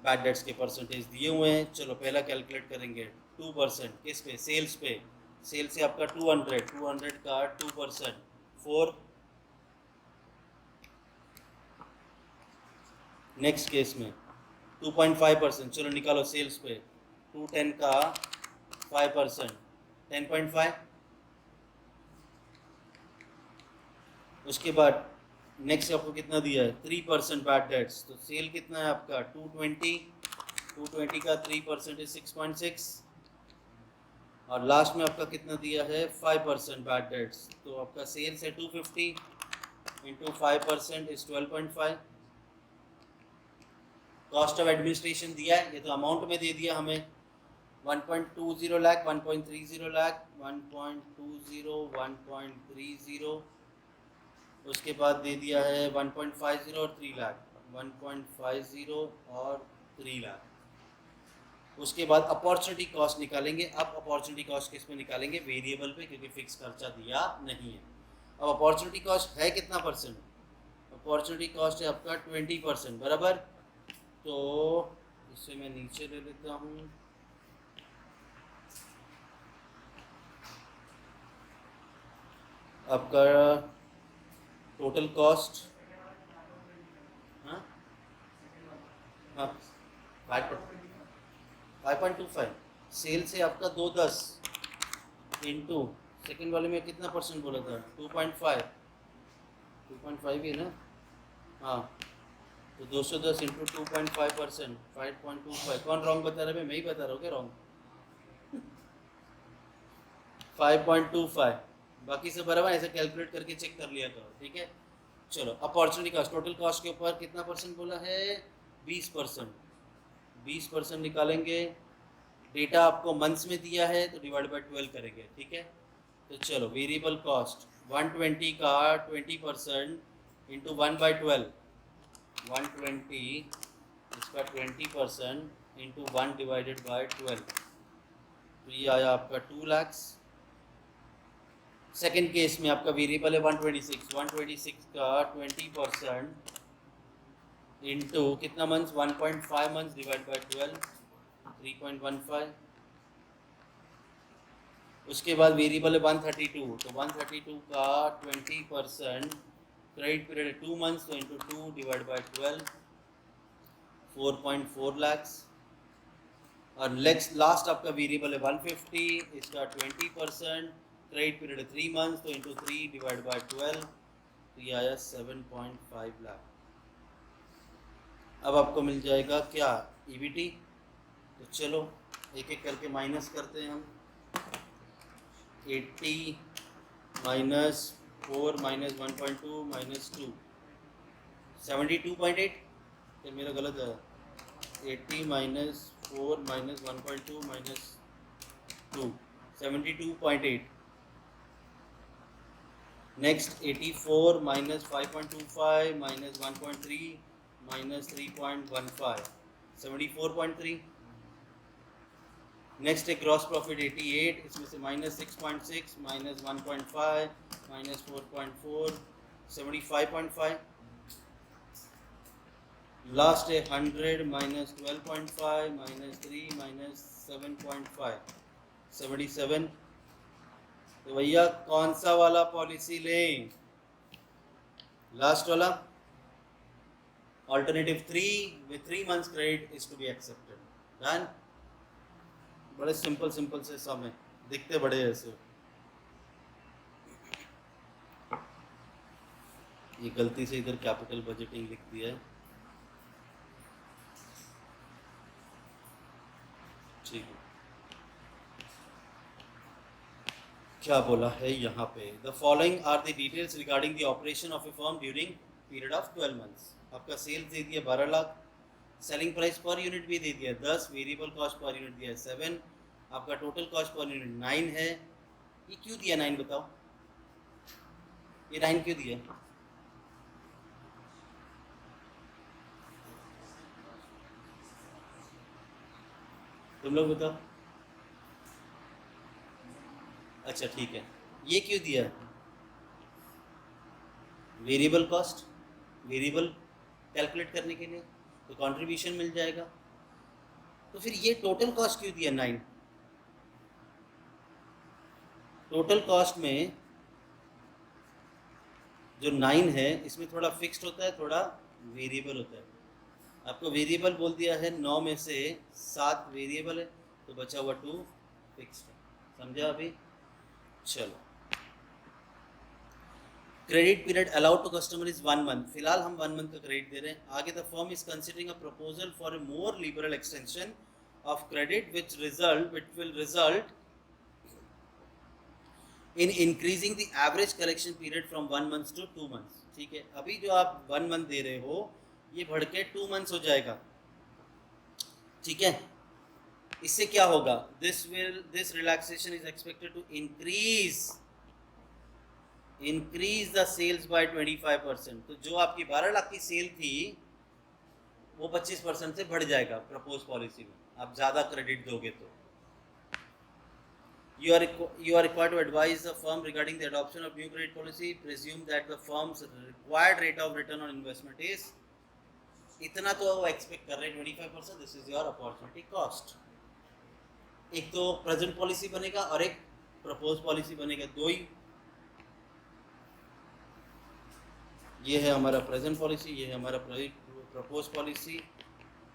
बैड डेट्स के परसेंटेज दिए हुए हैं, चलो पहला कैलकुलेट करेंगे। 2% किस पे, सेल्स पे। सेल से आपका 200, 200 का 2% 4। नेक्स्ट केस में 2.5%, चलो निकालो सेल्स पे। 210 का 5% 10.5। उसके बाद नेक्स्ट आपको कितना दिया है, 3% बैड डेट्स, तो सेल कितना है आपका 220, 220 का 3% है 6.6 और लास्ट में आपका कितना दिया है 5% बैड डेट्स, तो आपका सेल्स है 250 into 5% is 12.5। Cost of administration दिया है, ये तो अमाउंट में दे दिया हमें 1.20 लाख, 1.30 लाख, 1.20, 1.30, उसके बाद दे दिया है 1.50 और 3 लाख, 1.50 और 3 लाख। उसके बाद अपॉर्चुनिटी कॉस्ट निकालेंगे। अब अपॉर्चुनिटी कॉस्ट किस में निकालेंगे, वेरिएबल पे, क्योंकि फिक्स खर्चा दिया नहीं है। अब अपॉर्चुनिटी कॉस्ट है कितना परसेंट, अपॉर्चुनिटी कॉस्ट है आपका 20% बराबर। तो इसे मैं नीचे ले लेता हूँ, आपका टोटल कॉस्ट, हाँ 5.25, सेल से आपका 210 इंटू सेकेंड वाले में कितना परसेंट बोला था 2.5, 2.5 ही ना, हाँ तो 210 इंटू 2.5%, 5.25। कौन रॉन्ग बता रहा है, मैं ही बता रहा हूँ क्या रॉन्ग 5.25, बाकी सब बराबर, ऐसे कैलकुलेट करके चेक कर लिया करो। ठीक है, चलो अपॉर्चुनिटी कॉस्ट, टोटल कॉस्ट के ऊपर कितना परसेंट बोला है 20%, 20% निकालेंगे। डेटा आपको मंथ्स में दिया है तो डिवाइड बाय 12 करेंगे। ठीक है, तो चलो वेरिएबल कॉस्ट 120 का 20% इंटू 1/12, 120 इसका 20% इंटू 1 डिवाइडेड बाय 12, तो ये आया आपका 2 लाख। सेकेंड केस में आपका वेरिएबल है 126, 126 का 20% इंटू कितना मंथ्स 1.5 मंथ्स डिवाइड बाय 12, 3.15। उसके बाद वेरिएबल है 132, तो 132 का 20% क्रेडिट पीरियड है 2 मंथ्स, तो इंटू 2 डिवाइड बाय 12, 4.4 लाख। और लास्ट आपका वेरिएबल है 150, इसका 20% क्रेडिट पीरियड है 3 मंथ्स, तो इंटू 3 डिवाइड बाय 12, तो ये आया 7.5 लाख। अब आपको मिल जाएगा क्या ईबीटी। तो चलो एक एक करके माइनस करते हैं हम। 80 माइनस 4 माइनस 1.2 माइनस 2, 72.8, ये मेरा गलत है। 80 minus 4 minus 1.2 minus 2, 72.8। Next 84 minus 5.25 minus 1.3 minus 3.15, 74.3। Next है ग्रॉस प्रॉफिट 88, इसमें से माइनस 6.6 माइनस 1.5 माइनस 4.4, 75.5। लास्ट है 100 माइनस 12.5 माइनस 3 माइनस 7.5 77। तो भैया कौन सा वाला पॉलिसी लें? लास्ट वाला alternative 3 with 3 months credit is to be accepted। Done. बड़े सिंपल सिंपल से सम है, दिखते बड़े ऐसे। ये गलती से इधर कैपिटल बजटिंग लिख दिया है, ठीक है। क्या बोला है यहाँ पे? The following are the details regarding the operation of a firm during period of 12 months. आपका सेल्स दे दिया 12 lakh, selling price per unit भी दे दिया 10, वेरिएबल कॉस्ट पर यूनिट दिया 7, आपका टोटल कॉस्ट पर यूनिट 9 है। ये क्यों दिया 9 बताओ? ये 9 क्यों दिया? तुम लोग बताओ। अच्छा ठीक है, ये क्यों दिया? वेरिएबल कॉस्ट, वेरिएबल कैलकुलेट करने के लिए, तो कंट्रीब्यूशन मिल जाएगा। तो फिर ये टोटल कॉस्ट क्यों दिया 9? टोटल कॉस्ट में जो 9 है इसमें थोड़ा फिक्स्ड होता है, थोड़ा वेरिएबल होता है। आपको वेरिएबल बोल दिया है 9 में से 7 वेरिएबल है, तो बचा हुआ 2 फिक्स्ड है। समझा अभी? चलो, credit period allowed to customer is 1 month. फिलहाल हम 1 मंथ का क्रेडिट दे रहे हैं। आगे the firm is considering a proposal for a more liberal extension of credit which will result in increasing the average collection period from 1 month to 2 months. ठीक है, अभी जो आप 1 मंथ दे रहे हो ये बढ़ के 2 मंथ्स हो जाएगा। ठीक है, इससे क्या होगा? This relaxation is expected to increase the sales by 25%। तो जो आपकी 12 लाख की सेल थी वो 25% से बढ़ जाएगा प्रपोज पॉलिसी में, आप ज़्यादा क्रेडिट दोगे तो। You are required to advise the firm regarding the adoption of new credit policy. Presume that the firm's required rate of return on investment is इतना, तो वो एक्सपेक्ट कर रहे हैं 25%। This is your opportunity cost. एक तो present policy बनेगा और एक प्रपोज पॉलिसी बनेगा, दो ही। ये है हमारा प्रेजेंट पॉलिसी, ये है हमारा प्रपोज पॉलिसी।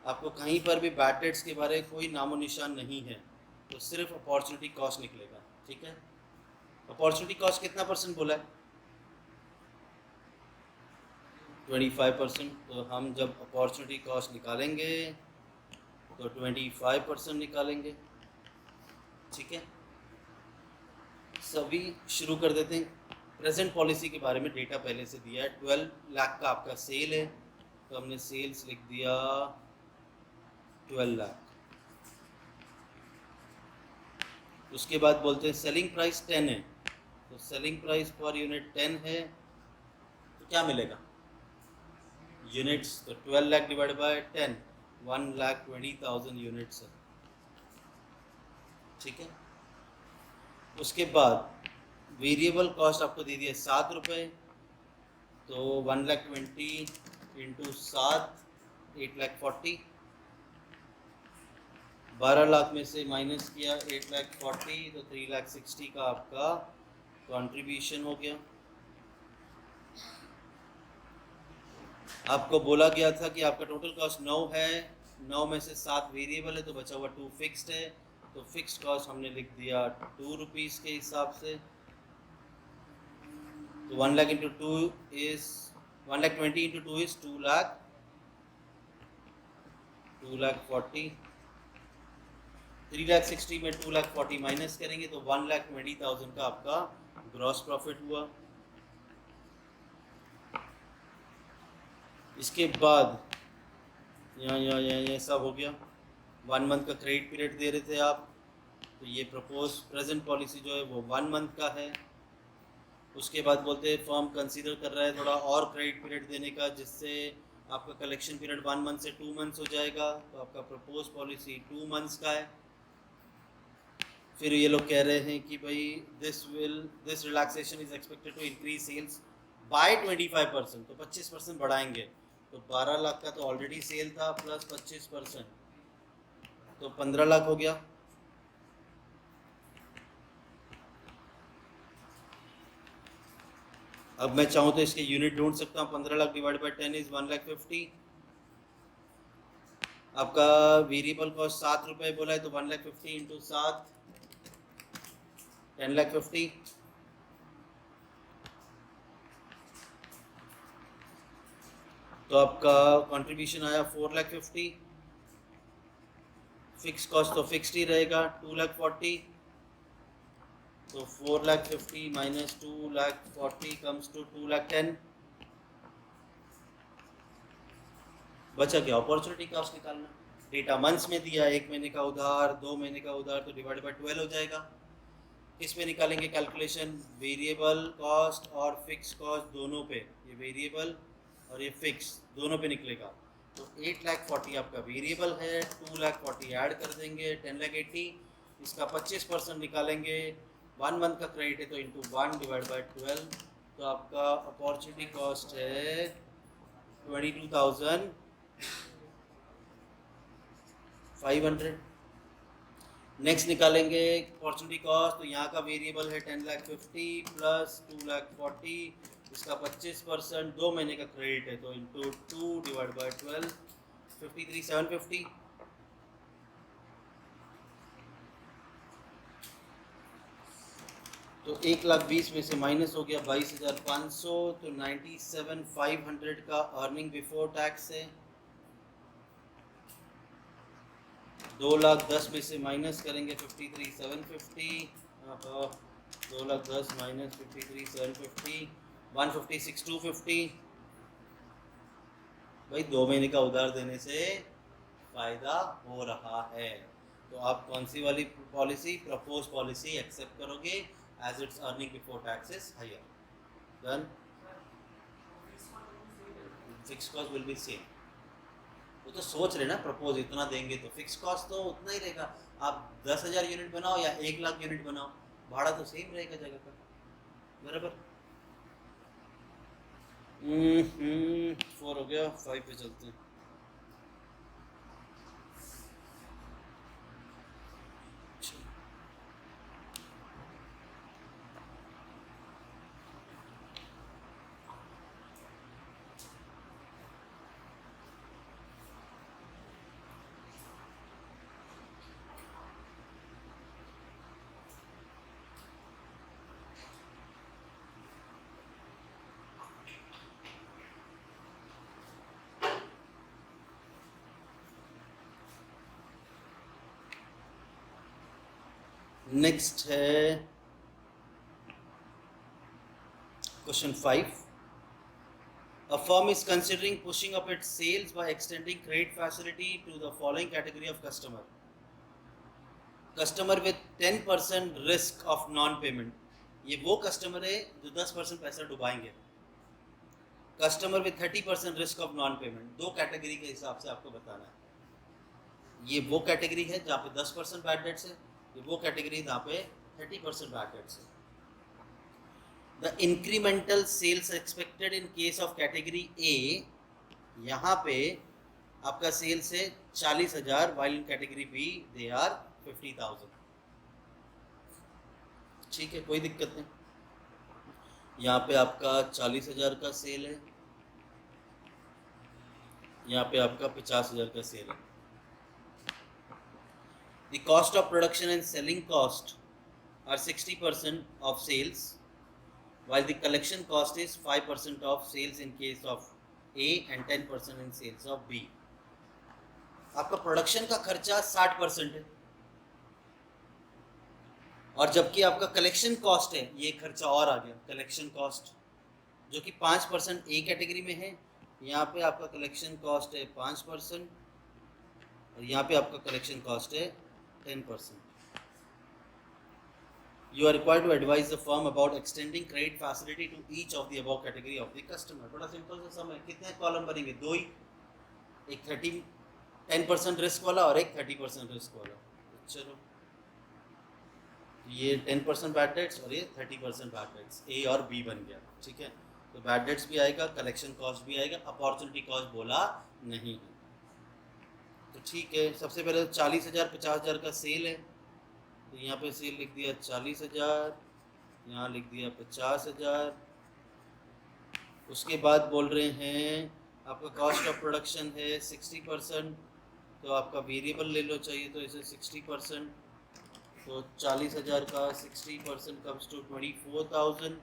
आपको कहीं पर भी बैड डेट्स के बारे में कोई नामो निशान नहीं है, तो सिर्फ अपॉर्चुनिटी कॉस्ट निकलेगा। ठीक है, अपॉर्चुनिटी कॉस्ट कितना परसेंट बोला है? 25%। तो हम जब अपॉर्चुनिटी कॉस्ट निकालेंगे तो 25% निकालेंगे। ठीक है, सभी शुरू कर देते हैं। प्रेजेंट पॉलिसी के बारे में डेटा पहले से दिया है। 12 लाख का आपका सेल है, तो हमने सेल्स लिख दिया 12 लाख। उसके बाद बोलते हैं सेलिंग प्राइस 10 है, तो सेलिंग प्राइस पर यूनिट 10 है, तो क्या मिलेगा? यूनिट्स, तो 12 लाख डिवाइड बाय 10, 1,20,000 यूनिट्स है। ठीक है, उसके बाद वेरिएबल कॉस्ट आपको दे दिया 7 रुपये, तो 1,20,000 इंटू 7, 8,40,000। 12 लाख में से माइनस किया 8,40,000, तो 3,60,000 का आपका कंट्रीब्यूशन हो गया। आपको बोला गया था कि आपका टोटल कॉस्ट 9 है, 9 में से 7 वेरिएबल है, तो बचा हुआ 2 फिक्स्ड है। तो फिक्स्ड कॉस्ट हमने लिख दिया 2 रुपीज़ के हिसाब से। तो 1 lakh into 2 is 1,20,000 into 2 is 2 lakh 2,40,000। 3,60,000 में 2,40,000 माइनस करेंगे तो 1,20,000 का आपका ग्रॉस प्रॉफिट हुआ। इसके बाद यहाँ सब हो गया। 1 मंथ का क्रेडिट पीरियड दे रहे थे आप, तो ये प्रपोज प्रेजेंट पॉलिसी जो है वो 1 मंथ का है। उसके बाद बोलते हैं फर्म कंसीडर कर रहा है थोड़ा और क्रेडिट पीरियड देने का, जिससे आपका कलेक्शन पीरियड 1 मंथ से 2 मंथ्स हो जाएगा। तो आपका प्रपोज पॉलिसी 2 मंथ्स का है। फिर ये लोग कह रहे हैं कि भाई this relaxation is expected to increase sales by 25%, तो 25% बढ़ाएंगे। तो 12 लाख का तो ऑलरेडी सेल था प्लस 25%, तो 15 लाख हो गया। अब मैं चाहूँ तो इसके यूनिट ढूंढ सकता हूँ। 15 लाख डिवाइड बाई 10 इज 1,50,000। आपका वेरिएबल कॉस्ट 7 रुपये बोला है, तो 1,50,000 इंटू 7 10,50,000। तो आपका कंट्रीब्यूशन आया 4,50,000। फिक्स कॉस्ट तो फिक्स्ड ही रहेगा 2,40,000। तो 4,50,000 माइनस 2,40,000 कम्स टू 2,10,000। बचा क्या? अपॉर्चुनिटी कॉस्ट निकालना। डेटा मंथ्स में दिया, 1 महीने का उधार, 2 महीने का उधार, तो डिवाइड बाय 12 हो जाएगा। किस में निकालेंगे कैलकुलेशन? वेरिएबल कॉस्ट और फिक्स कॉस्ट दोनों पे, ये वेरिएबल और ये फिक्स दोनों पे निकलेगा। तो 8,40,000 आपका वेरिएबल है, 2,40,000 ऐड कर देंगे, 10,80,000। इसका 25% निकालेंगे। 1 मंथ का क्रेडिट है तो इंटू 1 डिवाइड बाई 12, तो आपका अपॉर्चुनिटी कॉस्ट है 22,500। नेक्स्ट निकालेंगे अपॉर्चुनिटी कॉस्ट, तो यहाँ का वेरिएबल है 10,50,000 प्लस 2,40,000, इसका 25%, 2 महीने का क्रेडिट है तो इंटू 2 डिवाइड बाई 12, 53,750। तो 1,20,000 में से माइनस हो गया 22,500, तो 97,500 का अर्निंग बिफोर टैक्स है। 2,10,000 में से माइनस करेंगे 53,750। 2,10,000 माइनस 53,750, 156,250। भाई 2 महीने का उधार देने से फायदा हो रहा है, तो आप कौन सी वाली पॉलिसी, प्रपोज पॉलिसी एक्सेप्ट करोगे as it's earning before tax is higher. Done. Fix cost will be same. वो तो सोच रहे ना, प्रपोज इतना देंगे तो फिक्स कॉस्ट तो उतना ही रहेगा। आप 10,000 यूनिट बनाओ या 1,00,000 यूनिट बनाओ, भाड़ा तो सेम रहेगा जगह का, बराबर। 4 हो गया, 5 पे चलते हैं। नेक्स्ट है question 5। A firm is considering pushing up its sales by extending credit facility to the following category of customer. Customer with 10% risk of non-payment. ये वो कस्टमर है जो 10% पैसा डुबाएंगे। Customer with 30% risk of non payment, दो category के हिसाब से आपको बताना है। ये वो कैटेगरी है जहाँ पे 10% बैड डेट्स है, ये वो कैटेगरी जहाँ पे 30% बैड डेट्स है। The incremental sales expected in case of category A, यहाँ पे आपका सेल्स है 40,000, while in category B they are 50,000। ठीक है, कोई दिक्कत नहीं। यहाँ पे आपका 40,000 का सेल है, यहाँ पे आपका 50,000 का सेल है। The cost of production and selling cost are 60% of sales, while the collection cost is 5% of sales in case of A and 10% in sales of B. आपका प्रोडक्शन का खर्चा 60% है, और जबकि आपका कलेक्शन कॉस्ट है, ये खर्चा और आ गया, कलेक्शन कॉस्ट जो कि 5% ए कैटेगरी में है। यहाँ पे आपका कलेक्शन कॉस्ट है 5%, और यहाँ पे आपका कलेक्शन कॉस्ट है 10%. You are required to advise the firm about extending credit facility to each of the above category of the customer. बड़ा सिंपल सा सम है, कितने कॉलम बनेंगे? दो ही, एक 10% रिस्क वाला और एक 30% रिस्क वाला। चलो, ये 10% बैड डेट्स और ये 30% बैड डेट्स, ए और बी बन गया। ठीक है, तो बैड डेट्स भी आएगा, कलेक्शन कॉस्ट भी आएगा, अपॉर्चुनिटी कॉस्ट बोला नहीं है। तो ठीक है, सबसे पहले तो 40,000 50,000 का सेल है, तो यहाँ पे सेल लिख दिया 40,000, यहाँ लिख दिया 50,000। उसके बाद बोल रहे हैं आपका कॉस्ट ऑफ प्रोडक्शन है 60%, तो आपका वेरिएबल ले लो चाहिए तो इसे 60%, तो 40,000 का 60% कम्स टू 24,000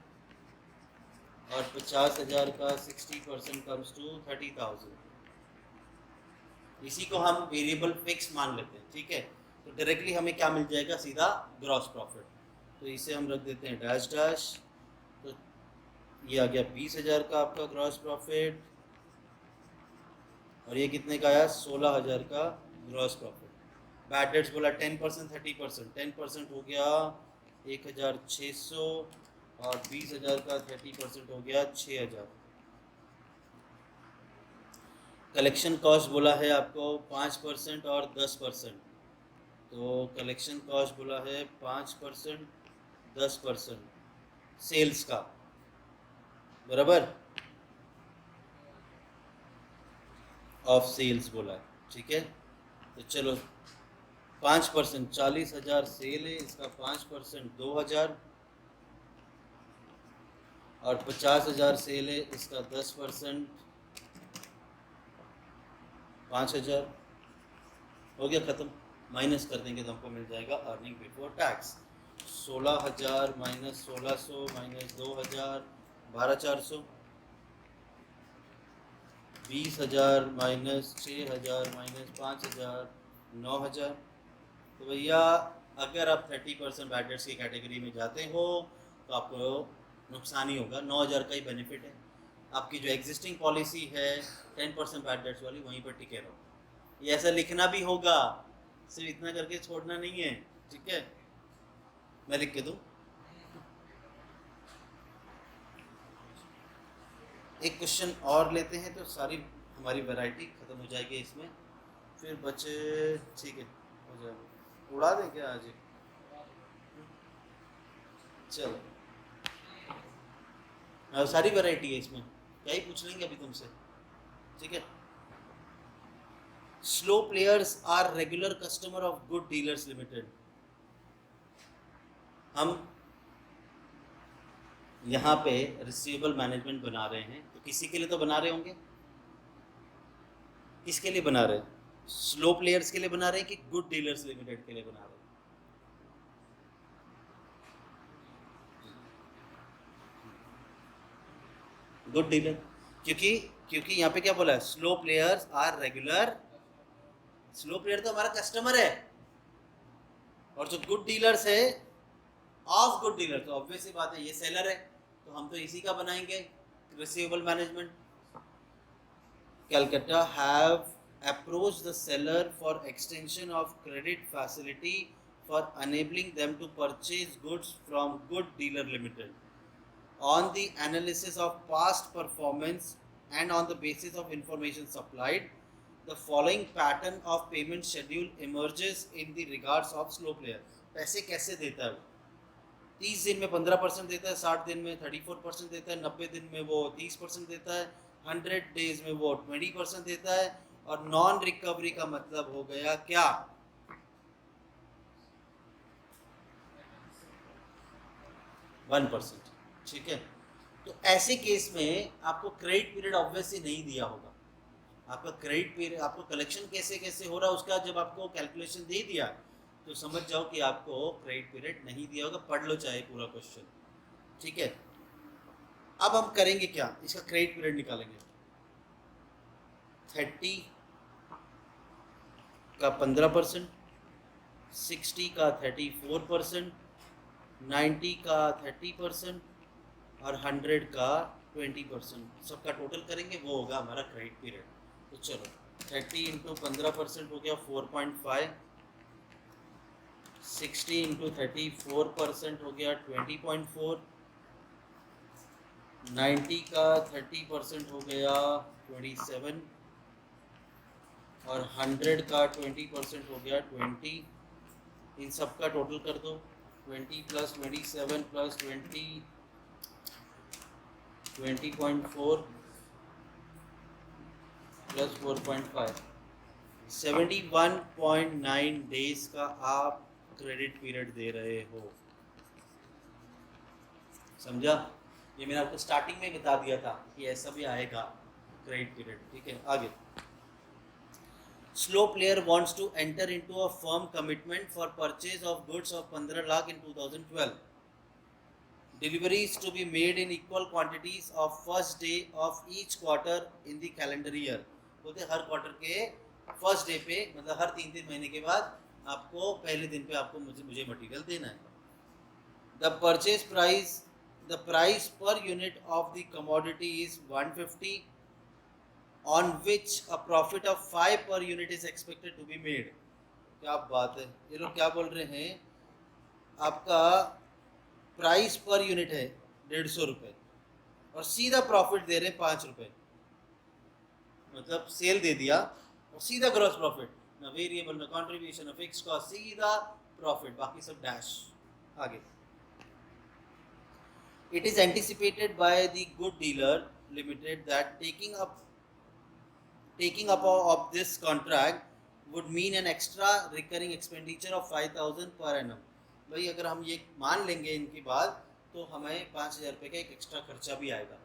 और 50,000 का 60% कम्स टू 30,000। इसी को हम वेरिएबल फिक्स मान लेते हैं, ठीक है। तो डायरेक्टली हमें क्या मिल जाएगा, सीधा ग्रॉस प्रॉफिट। तो इसे हम रख देते हैं डैश डैश, तो ये आ गया 20,000 का आपका ग्रॉस प्रॉफिट, और ये कितने का आया, 16,000 का ग्रॉस प्रॉफिट। बैड डेट्स बोला 10% 30%, 10% हो गया 1,600 और 20,000 का 30% हो गया 6,000। कलेक्शन कॉस्ट बोला है आपको 5% और 10%, तो कलेक्शन कॉस्ट बोला है 5% 10% सेल्स का, बराबर ऑफ सेल्स बोला है, ठीक है। तो चलो 5%, 40,000 सेल है, इसका 5% 2,000, और 50,000 सेल है, इसका 10% 5,000। हो गया ख़त्म, माइनस कर देंगे तो हमको मिल जाएगा earning before tax. 16,000 minus 1,600 minus 2,000 12,400, 20,000 minus 6,000 minus 5,000 9,000। तो भैया अगर आप 30% बैड डेट्स की कैटेगरी में जाते हो तो आपको नुकसान ही होगा, 9,000 का ही बेनिफिट है। आपकी जो एग्जिस्टिंग पॉलिसी है 10% बैड डेट्स वाली, वहीं पर टिके रहो। ये ऐसा लिखना भी होगा, सिर्फ इतना करके छोड़ना नहीं है, ठीक है। मैं लिख के दूँ, एक क्वेश्चन और लेते हैं तो सारी हमारी वैरायटी ख़त्म हो जाएगी इसमें, फिर बचे, ठीक है हो जाएगा। उड़ा दें क्या आज? चलो सारी वैरायटी है इसमें, क्या ही पूछ लेंगे अभी तुमसे, ठीक है। Slow players are regular customer of good dealers limited. हम यहाँ पे रिसीवेबल मैनेजमेंट बना रहे हैं, तो किसी के लिए तो बना रहे होंगे, किसके लिए बना रहे हैं? स्लो प्लेयर्स के लिए बना रहे हैं कि गुड डीलर्स लिमिटेड के लिए बना रहे हैं? गुड डीलर, क्योंकि क्योंकि यहाँ पे क्या बोला है, slow players are regular, slow player तो हमारा कस्टमर है, और जो गुड डीलर्स है ऑफ गुड डीलर, तो ऑब्वियस सी बात है ये सेलर है, तो हम तो इसी का बनाएंगे receivable management. Calcutta have approached the seller for extension of credit facility for enabling them to purchase goods from Good Dealer Limited. On the analysis of past performance and on the basis of information supplied, the following pattern of payment schedule emerges in the regards of slow player. पैसे कैसे देता है वो? 30 दिन में 15% देता है, 60 दिन में 34% देता है, 90 दिन में वो 30% देता है, 100 डेज में वो 20% देता है, और नॉन रिकवरी का मतलब हो गया क्या? %1, ठीक है। तो ऐसे केस में आपको क्रेडिट पीरियड ऑब्वियसली नहीं दिया होगा, आपका क्रेडिट पीरियड, आपको कलेक्शन कैसे कैसे हो रहा है उसका जब आपको कैलकुलेशन दे दिया तो समझ जाओ कि आपको क्रेडिट पीरियड नहीं दिया होगा, पढ़ लो चाहे पूरा क्वेश्चन, ठीक है। अब हम करेंगे क्या, इसका क्रेडिट पीरियड निकालेंगे। 30 का 15%, 60 का 34%, 90 का 30% और 100 का 20%, सबका टोटल करेंगे, वो होगा हमारा क्रेडिट पीरियड। तो चलो 30 इंटू 15% हो गया 4.5, 60 इंटू 34% हो गया 20.4, 90 का 30% हो गया 27 और 100 का 20% हो गया 20। इन सब का टोटल कर दो, 20 प्लस 27 प्लस 20 20.4 प्लस 4.5, 71.9 डेज का आप क्रेडिट पीरियड दे रहे हो। समझा? ये मैंने आपको स्टार्टिंग में बता दिया था कि ऐसा भी आएगा क्रेडिट पीरियड। ठीक है, आगे। Slow player wants to enter into a firm commitment for purchase of goods of 15 lakh in 2012। Deliveries to be made in equal quantities of first day of each quarter in the calendar year। बोलते हर quarter के first day पे, मतलब हर 3 महीने के बाद आपको पहले दिन पे आपको मुझे मटेरियल देना है। The purchase price, the price per unit of the commodity is 150, on which a profit of 5 per unit is expected to be made। क्या बात है, ये लोग क्या बोल रहे हैं, आपका प्राइस पर यूनिट है 150 रुपये और सीधा प्रॉफिट दे रहे हैं 5 रुपये। मतलब सेल दे दिया और सीधा ग्रॉस प्रॉफिट, ना वेरिएबल ना कंट्रीब्यूशन ना फिक्स कॉस्ट, सीधा प्रॉफिट, बाकी सब डैश। आगे। It is anticipated by the good dealer limited that taking up of this contract would mean an extra recurring expenditure of 5,000 per annum। भाई अगर हम ये मान लेंगे इनकी बात, तो हमें 5,000 रुपये का एक एक्स्ट्रा खर्चा भी आएगा।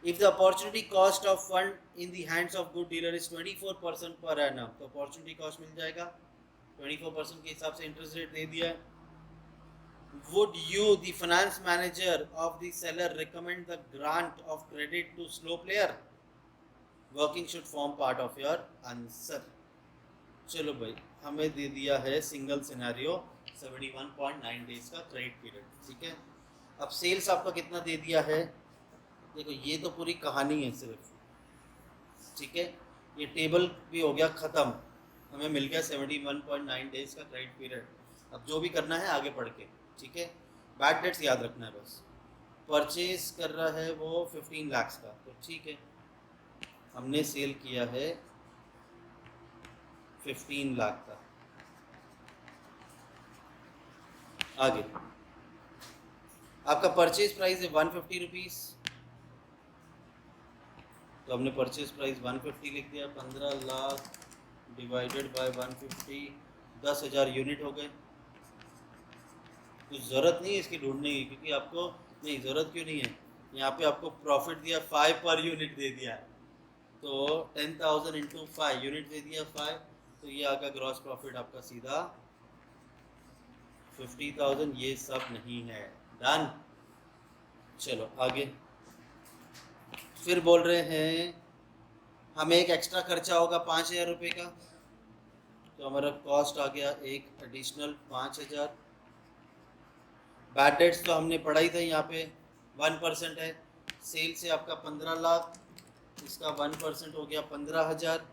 If the opportunity cost of fund in the hands of good dealer is 24% per annum, तो opportunity cost मिल जाएगा 24% के हिसाब से इंटरेस्ट रेट दे दिया है। Would you, the finance manager of the seller, recommend the grant of credit to slow player? Working should form part of your answer। चलो भाई, हमें दे दिया है सिंगल सिनेरियो 71.9 डेज का क्रेडिट पीरियड। ठीक है, अब सेल्स आपका कितना दे दिया है, देखो ये तो पूरी कहानी है सिर्फ। ठीक है, ये टेबल भी हो गया ख़त्म, हमें मिल गया 71.9 डेज का क्रेडिट पीरियड। अब जो भी करना है आगे बढ़ के, ठीक है, बैड डेट्स याद रखना है बस। परचेज कर रहा है वो 15 लाख का, तो ठीक है, हमने सेल किया है 15 लाख का। आगे, आपका परचेज प्राइस है 150 रुपीज़, तो हमने परचेज प्राइस 150 लिख दिया। 15 लाख डिवाइडेड बाय 150, 10,000 यूनिट हो गए। कुछ ज़रूरत नहीं है इसकी ढूंढने की, क्योंकि आपको नहीं ज़रूरत क्यों नहीं है, यहाँ पे आपको प्रॉफिट दिया 5 पर यूनिट दे दिया है, तो 10,000 इंटू 5 यूनिट दे दिया 5, तो ये आ गया ग्रॉस प्रॉफिट आपका सीधा 50,000। ये सब नहीं है, डन। चलो आगे, फिर बोल रहे हैं हमें एक एक्स्ट्रा खर्चा होगा 5,000 रुपये का, तो हमारा कॉस्ट आ गया एक एडिशनल 5,000। बैड डेट्स तो हमने पढ़ा ही था, यहाँ पे 1% है। सेल से आपका 15 लाख, इसका 1% हो गया 15,000।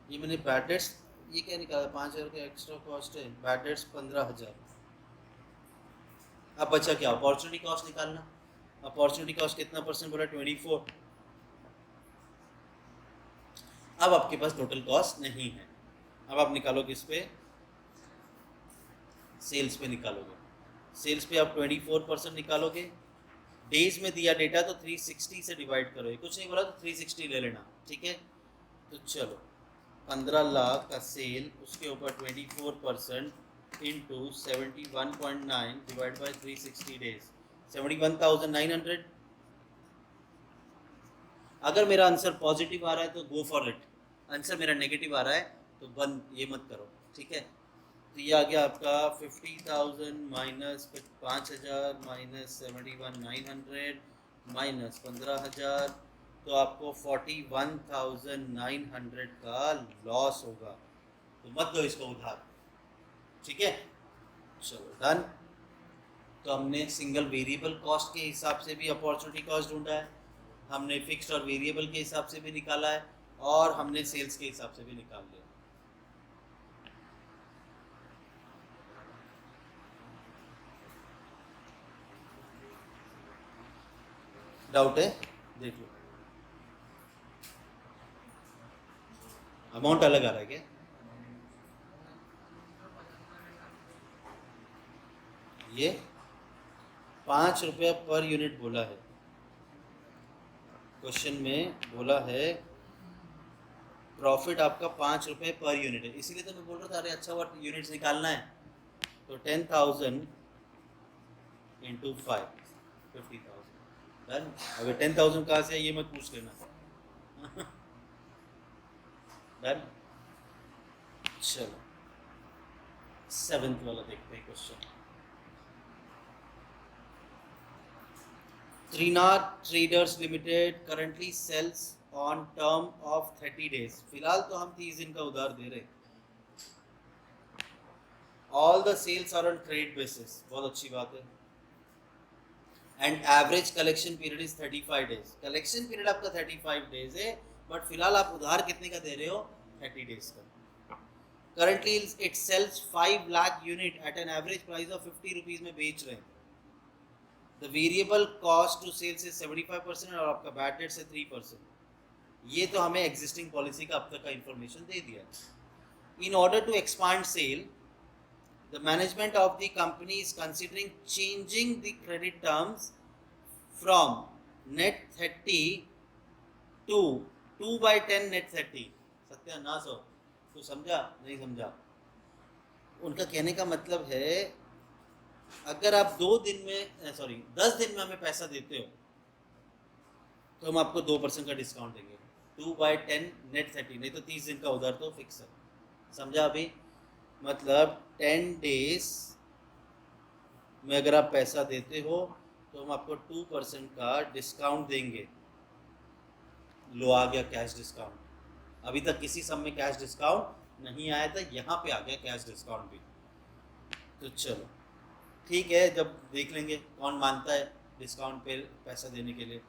ये मैंने बैड डेट्स ये क्या निकाला, 5,000 का एक्स्ट्रा कॉस्ट है, बैड डेट्स 15,000। अब बचा क्या, अपॉर्चुनिटी कॉस्ट निकालना। अपॉर्चुनिटी कॉस्ट कितना परसेंट बोला, 24। अब आपके पास टोटल कॉस्ट नहीं है, अब आप निकालोगे इस पे, सेल्स पे निकालोगे। सेल्स पे आप 24% निकालोगे। डेज में दिया डेटा तो 360 से डिवाइड करो, कुछ नहीं बोला तो 360 ले लेना। ठीक है, तो चलो 15 लाख का सेल, उसके ऊपर 24% इंटू 71.9 डिवाइड बाई 360 डेज, 71,900। अगर मेरा आंसर पॉजिटिव आ रहा है तो गो फॉर इट, आंसर मेरा नेगेटिव आ रहा है तो बंद, ये मत करो। ठीक है, तो ये आ गया आपका 50,000 माइनस 5,000 माइनस 71,900 माइनस 15,000, तो आपको 41,900 का लॉस होगा, तो मत दो इसको उधार। ठीक है, चलो डन। तो हमने सिंगल वेरिएबल कॉस्ट के हिसाब से भी अपॉर्चुनिटी कॉस्ट ढूंढा है, हमने फिक्स्ड और वेरिएबल के हिसाब से भी निकाला है, और हमने सेल्स के हिसाब से भी निकाल लिया। डाउट है, देख लो। अमाउंट अलग आ रहा है क्या, ये ₹5 पर यूनिट बोला है, क्वेश्चन में बोला है प्रॉफिट आपका ₹5 पर यूनिट है, इसीलिए तो मैं बोल रहा था अरे अच्छा हुआ यूनिट्स निकालना है, तो 10,000 इंटू 5 50,000 डन। अगर 10,000 कहाँ से है ये मत पूछ लेना डन। चलो 7th वाला देखते हैं question. Trinath traders limited currently sales on term of 30 days. फिलहाल तो हम 30 दिन का उधार दे रहे हैं। All the sales are on credit basis, बहुत अच्छी बात है। And average collection period is 35 days. Collection period आपका 35 डेज है, बट फिलहाल आप उधार कितने का दे रहे हो? 30 डेज का। Currently it sales 5 lakh unit at an average price of 50 rupees में बेच रहे हैं। The variable cost to sales is 75% और आपका बैड डेट से 3%। ये तो हमें एग्जिस्टिंग पॉलिसी का अब तक का इंफॉर्मेशन दे दिया है। In order to expand sale, the management of the company is considering changing the credit terms from net 30 to 2/10 net 30। सत्यानाश हो, तो समझा नहीं समझा? उनका कहने का मतलब है अगर आप 10 दिन में हमें पैसा देते हो तो हम आपको 2% का डिस्काउंट देंगे। 2/10 नेट 30, नहीं तो 30 दिन का उधार तो फिक्स है। समझा अभी? मतलब 10 डेज में अगर आप पैसा देते हो तो हम आपको 2% का डिस्काउंट देंगे। लो आ गया कैश डिस्काउंट। अभी तक किसी सब में कैश डिस्काउंट नहीं आया था, यहाँ पे आ गया कैश डिस्काउंट भी। तो चलो ठीक है, जब देख लेंगे कौन मानता है डिस्काउंट पे पैसा देने के लिए।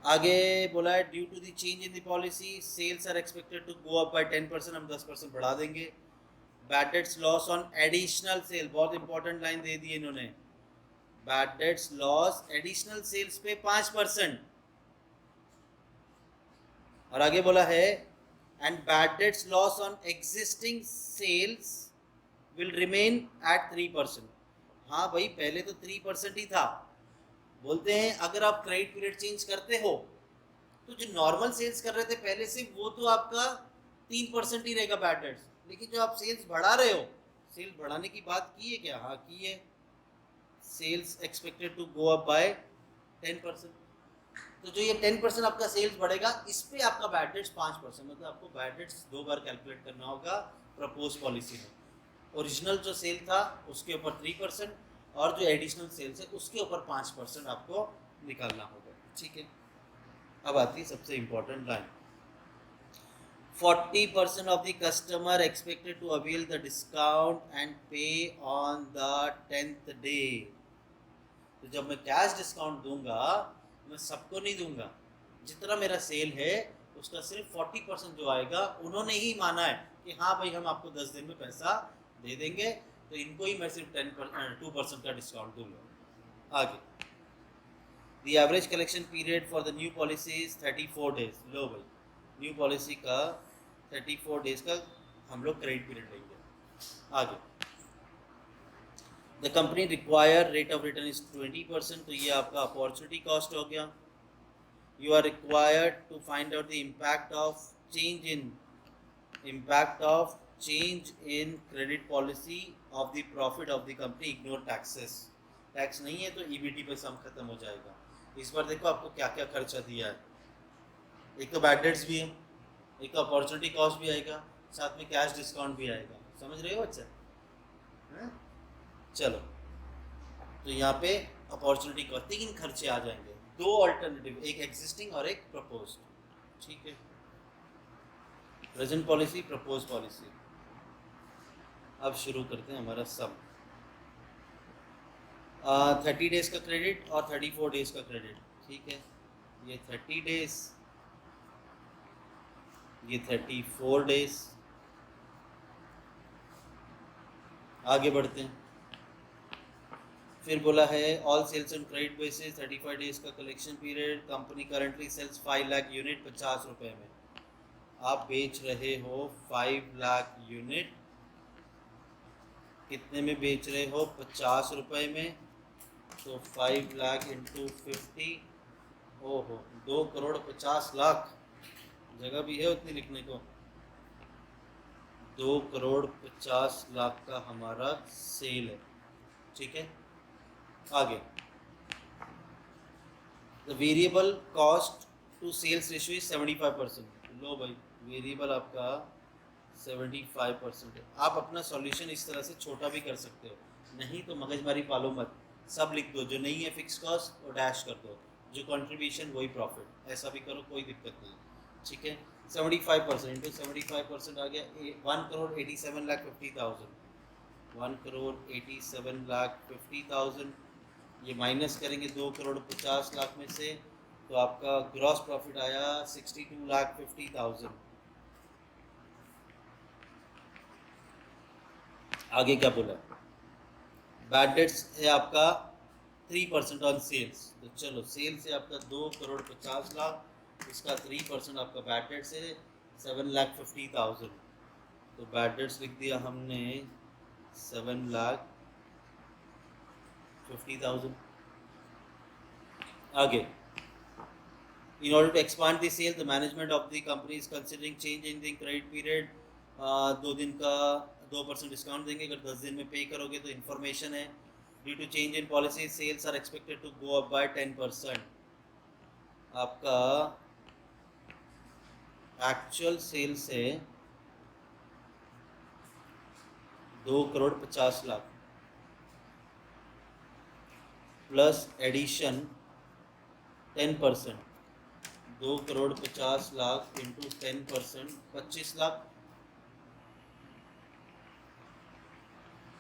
आगे बोला है due to the change in the policy sales are expected to go up by 10%, हम 10% बढ़ा देंगे। Bad debts loss on additional sale, बहुत इंपॉर्टेंट लाइन दे दी इन्होंने। Bad debts loss additional sales पे 5%। और आगे बोला है and bad debts loss on existing sales will remain at 3%। हाँ भाई, पहले तो 3% ही था। बोलते हैं अगर आप क्रेडिट पीरियड चेंज करते हो तो जो नॉर्मल सेल्स कर रहे थे पहले से वो तो आपका 3% ही रहेगा बैड डेट्स, लेकिन जो आप सेल्स बढ़ा रहे हो, सेल्स बढ़ाने की बात की है क्या? हाँ की है। Sales expected to go up by 10%। तो जो ये 10% आपका सेल्स बढ़ेगा इस पे आपका बैड डेट्स 5%, मतलब आपको बैड डेट्स 2 बार कैलकुलेट करना होगा प्रपोज पॉलिसी में। ओरिजिनल जो सेल था उसके ऊपर 3% और जो एडिशनल सेल्स है उसके ऊपर 5% आपको निकालना होगा। ठीक है, अब आती है सबसे important line. 40% of the customer expected to avail the discount and pay on the 10th day। तो जब मैं कैश डिस्काउंट दूंगा मैं सबको नहीं दूंगा, जितना मेरा सेल है उसका सिर्फ 40% जो आएगा उन्होंने ही माना है कि हाँ भाई हम आपको 10 दिन में पैसा दे देंगे, तो इनको ही मैं सिर्फ 2% का डिस्काउंट दूंगा। आगे the average collection period for the new policy is 34 days. लो भाई, न्यू पॉलिसी का 34 डेज का हम लोग क्रेडिट पीरियड लेंगे। आगे the company require rate of return is 20%, तो ये आपका अपॉर्चुनिटी कॉस्ट हो गया। You are required to find out the impact of change in credit policy of the profit of the company, ignore taxes. Tax नहीं है तो EBT पे सम खत्म हो जाएगा। इस बार देखो आपको क्या क्या खर्चा दिया है, एक तो बैड डेट्स भी है, एक तो अपॉर्चुनिटी कॉस्ट भी आएगा, साथ में कैश डिस्काउंट भी आएगा। समझ रहे हो बच्चा? चलो, तो यहाँ पे अपॉर्चुनिटी कॉस्ट 3 खर्चे आ जाएंगे, 2 ऑल्टरनेटिव, एक एग्जिस्टिंग और एक प्रपोज्ड। ठीक है, प्रेजेंट पॉलिसी, प्रपोज पॉलिसी। अब शुरू करते हैं हमारा सम। 30 डेज का क्रेडिट और 34 डेज का क्रेडिट। ठीक है, ये 30 डेज, ये 34 डेज। आगे बढ़ते हैं। फिर बोला है all sales on credit basis 35 days का collection period. Company currently sales 5 lakh unit 50 रुपये में। आप बेच रहे हो 5 लाख यूनिट, कितने में बेच रहे हो? 50 रुपये में। तो 5 लाख इंटू 50, ओहो 2 करोड़ 50 लाख, जगह भी है उतनी लिखने को। 2 करोड़ 50 लाख का हमारा सेल है, ठीक है। आगे, the variable cost to sales ratio is 75%। लो भाई, वेरिएबल आपका 75% है। आप अपना सॉल्यूशन इस तरह से छोटा भी कर सकते हो, नहीं तो मगजमारी पालो मत, सब लिख दो, जो नहीं है फिक्स कॉस्ट और डैश कर दो, जो कंट्रीब्यूशन वही प्रॉफिट, ऐसा भी करो कोई दिक्कत नहीं, ठीक है। 75% इंटू 75% आ गया 1 करोड़ 87 लाख 50,000, 1 करोड़ 87 लाख 50,000। ये माइनस करेंगे 2 करोड़ 50 लाख में से, तो आपका ग्रॉस प्रॉफिट आया 62 लाख 50,000। आगे क्या बोला, बैड डेट्स है आपका 3% ऑन सेल्स, तो चलो सेल्स है आपका 2 करोड़ 50 लाख, इसका 3% आपका बैड डेट्स है 7,50,000, तो बैड डेट्स लिख दिया हमने 7,50,000। आगे, in order to expand the sale, the management of the company is considering change in the credit period। 2 दिन का 2% डिस्काउंट देंगे, अगर 10 दिन में पे करोगे तो इन्फॉर्मेशन है। Due to change in policy, sales are expected to go up by 10%। आपका एक्चुअल सेल्स है 2 crore 50 lakh plus addition 10%, 2 crore 50 lakh into 10% 25 lakh,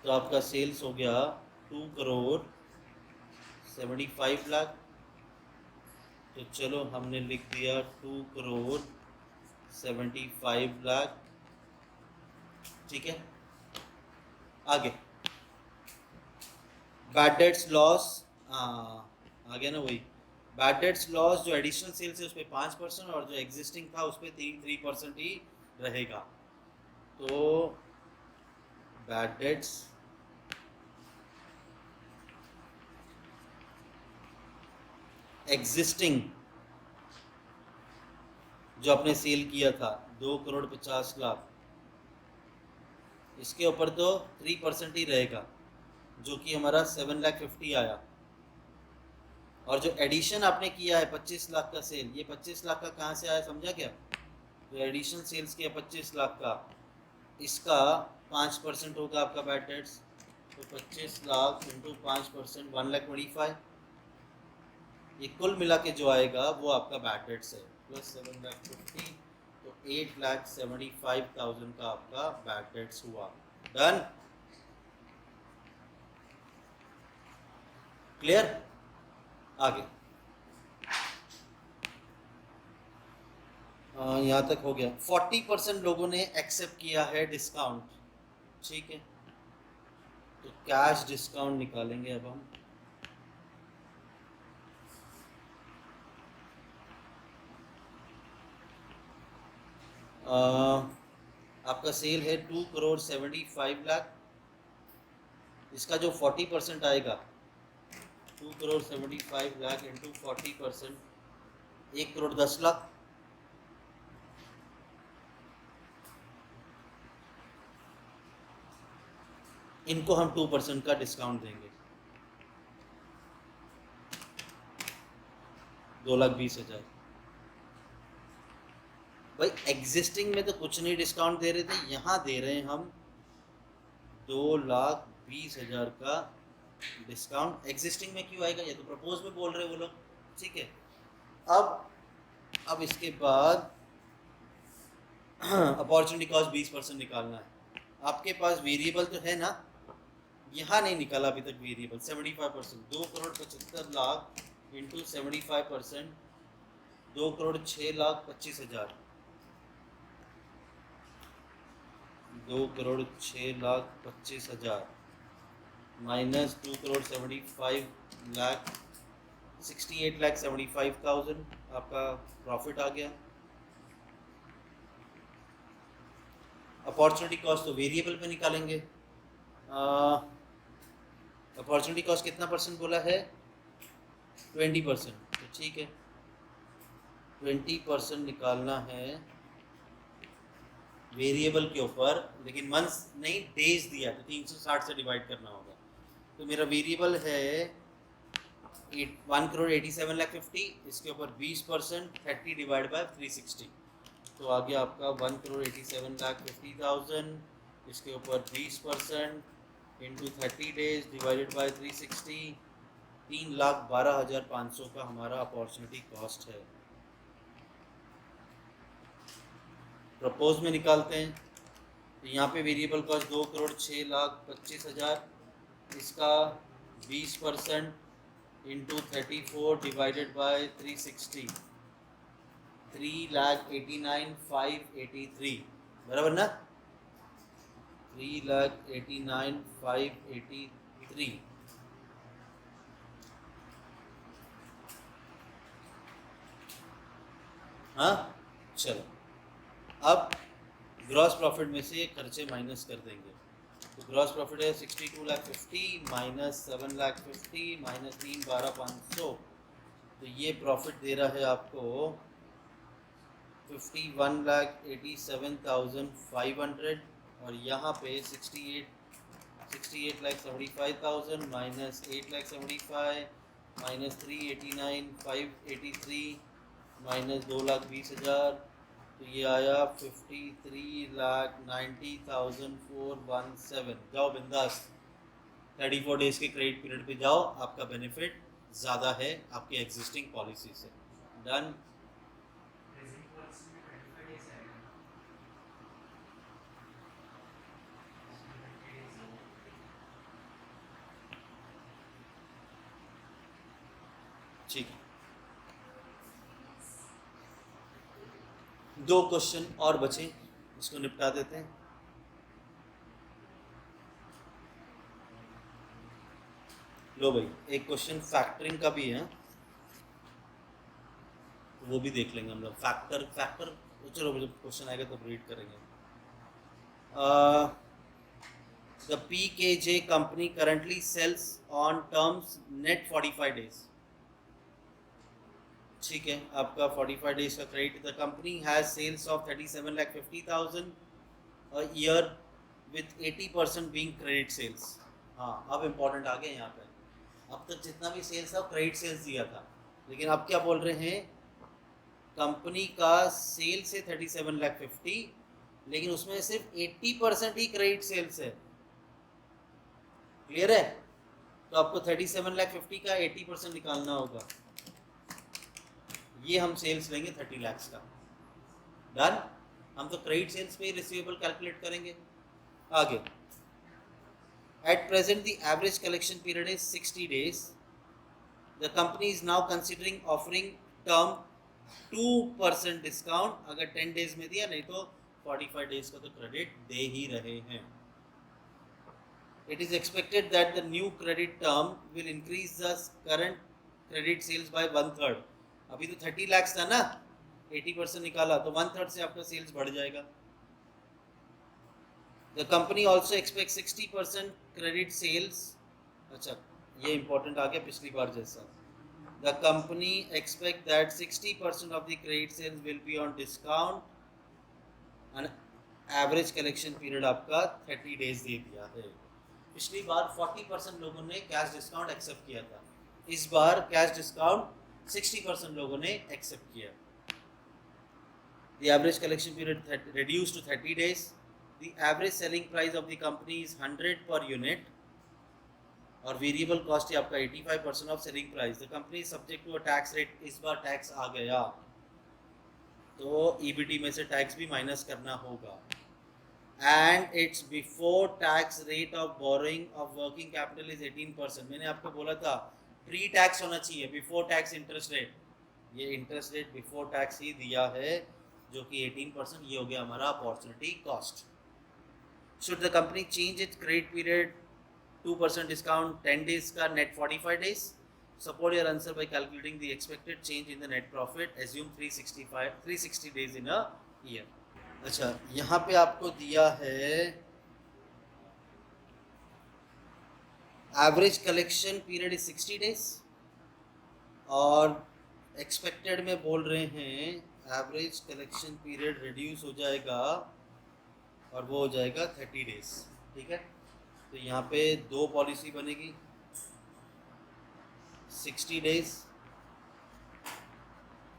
तो आपका सेल्स हो गया 2 करोड़ 75 लाख। तो चलो हमने लिख दिया 2 करोड़ 75 लाख, ठीक है। आगे, बैड डेट्स लॉस, आ गया ना वही, बैड डेट्स लॉस जो एडिशनल सेल्स है उस पर 5% और जो एग्जिस्टिंग था उस पर 3% ही रहेगा। तो बैड डेट्स एग्जिस्टिंग जो आपने सेल किया था 2 करोड़ 50 लाख, इसके ऊपर तो 3% ही रहेगा, जो कि हमारा 7,50,000 आया। और जो एडिशन आपने किया है 25 लाख का सेल, ये 25 लाख का कहाँ से आया समझा क्या? जो एडिशनल सेल्स किया 25 लाख का, इसका 5% होगा आपका बैड डेट्स, तो 25 लाख इंटू 5% 1,25,000, ये कुल मिला के जो आएगा वो आपका बैड डेट्स है, प्लस 7,50,000, तो 8,75,000 का आपका बैड डेट्स हुआ। Done, clear? आगे यहाँ तक हो गया। 40% लोगों ने एक्सेप्ट किया है डिस्काउंट, ठीक है, तो कैश डिस्काउंट निकालेंगे अब हम। आपका सेल है 2 करोड़ 75 लाख, इसका जो 40% आएगा 2 करोड़ 75 लाख इंटू 40%, 1 करोड़ 10 लाख, इनको हम 2% का डिस्काउंट देंगे, 2,20,000। भाई एग्जिस्टिंग में तो कुछ नहीं डिस्काउंट दे रहे थे, यहाँ दे रहे हैं हम 2,20,000 का डिस्काउंट। एग्जिस्टिंग में क्यों आएगा, ये तो प्रपोज में बोल रहे हैं वो लोग, ठीक है। अब इसके बाद अपॉर्चुनिटी कॉस्ट 20% निकालना है। आपके पास वेरिएबल तो है ना, यहाँ नहीं निकाला अभी तक variable. 75%, 2 crore 75 lakh into 75%, 2 crore 6,25,000, 2 crore 6,25,000 minus 2 crore 75 lakh, 68,75,000 आपका प्रॉफिट आ गया। अपॉर्चुनिटी कॉस्ट तो वेरिएबल पे निकालेंगे, अपॉर्चुनिटी कॉस्ट कितना परसेंट बोला है? 20%। तो ठीक है, 20% निकालना है वेरिएबल के ऊपर, लेकिन मंथ्स नहीं डेज दिया तो 360 से डिवाइड करना होगा। तो मेरा वेरिएबल है 1,87,50,000, इसके ऊपर 20% 30 डिवाइड बाय 360, तो आ गया आपका 1,87,50,000, इसके ऊपर 20% इंटू 30 डेज डिवाइडेड बाय 360, 3,12,500 का हमारा अपॉर्चुनिटी कॉस्ट है। प्रपोज में निकालते हैं, तो यहाँ पे वेरिएबल कॉस्ट 2,06,25,000, इसका 20% इंटू 34 डिवाइडेड बाय 360, 3,89,583, बराबर ना? 3,89,583। हाँ चलो, अब ग्रॉस प्रॉफिट में से ये खर्चे माइनस कर देंगे। तो ग्रॉस प्रॉफिट है 62,50,000 माइनस 7,50,000 माइनस 3,12,500, तो ये प्रॉफिट दे रहा है आपको 51,87,500, और यहाँ पे 68,75,000 माइनस 8,75,000 माइनस 3,89,583 माइनस 2,20,000, तो ये आया 53,90,417। जाओ बिंदास 34 डेज के क्रेडिट पीरियड पे जाओ, आपका बेनिफिट ज़्यादा है आपके एग्जिस्टिंग पॉलिसी से। डन। ठीक, 2 क्वेश्चन और बचे, इसको निपटा देते हैं। लो भाई, एक क्वेश्चन फैक्टरिंग का भी है, तो वो भी देख लेंगे हम लोग। फैक्टर चलो जब क्वेश्चन आएगा तब रीड करेंगे। The PKJ company currently sales on terms net 45 days. ठीक है, आपका 45 डेज का credit. The company has sales of 37,50,000 a year with 80% being credit sales. हाँ, अब इम्पोर्टेंट आ गया यहाँ पे। अब तक जितना भी सेल्स था क्रेडिट सेल्स दिया था, लेकिन अब क्या बोल रहे हैं, कंपनी का सेल्स है 37,50,000, लेकिन उसमें सिर्फ 80% ही क्रेडिट सेल्स है। क्लियर है? तो आपको 37,50,000 का 80% निकालना होगा। ये हम सेल्स लेंगे 30 लाख का। डन। हम तो क्रेडिट सेल्स पे ही रिसीवेबल कैलकुलेट करेंगे। आगे, at present the average collection period is 60 days. The company is now considering offering term 2% discount, अगर 10 days में दिया, नहीं तो 45 days का तो क्रेडिट दे ही रहे हैं। It is expected that the new credit term will increase the current credit sales by 1/3. अभी तो 30 लाख था ना, 80% निकाला तो 1/3 से आपका सेल्स बढ़ जाएगा। The company also expects 60% credit sales. अच्छा, ये important आ गया पिछली बार जैसा। The company expects that 60% of the credit sales will be on discount and average collection period आपका 30 days दे दिया है। पिछली बार 40% लोगों ने कैश डिस्काउंट एक्सेप्ट किया था, इस बार कैश डिस्काउंट 60% लोगों ने एक्सेप्ट किया। The average collection period reduced to 30 days. The average selling price of the company is 100 per unit, और वेरिएबल कॉस्ट है आपका 85% of selling price. The company is subject to a tax rate, इस बार tax आ गया तो EBT में से tax भी माइनस करना होगा। And it's before tax rate of borrowing of working capital is 18%। मैंने आपको बोला था प्री टैक्स होना चाहिए, बिफोर टैक्स इंटरेस्ट रेट। ये इंटरेस्ट रेट बिफोर टैक्स ही दिया है, जो कि 18%। ये हो गया हमारा opportunity cost. Should the company change its credit period 2% discount 10 days का net 45 days? Support your answer by calculating the expected change in the net profit. Assume 360 days in a year. अच्छा, यहाँ पे आपको दिया है average collection period is 60 days और expected में बोल रहे हैं एवरेज कलेक्शन पीरियड रिड्यूस हो जाएगा और वो हो जाएगा 30 डेज। ठीक है, तो यहाँ पे दो पॉलिसी बनेगी, 60 डेज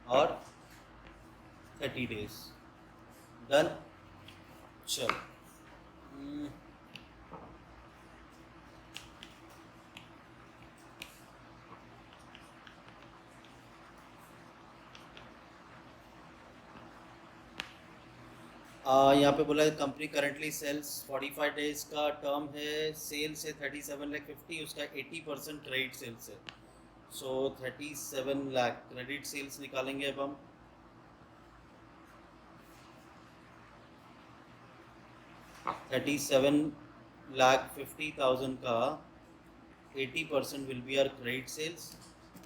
और 30 डेज। डन। चलो यहाँ पे बोला है कंपनी करंटली सेल्स 45 डेज का टर्म है, सेल्स है 37 लाख 50, उसका 80% क्रेडिट सेल्स है। सो 37 लाख क्रेडिट सेल्स निकालेंगे अब हम। $37,50,000 का 80% will be are credit sales.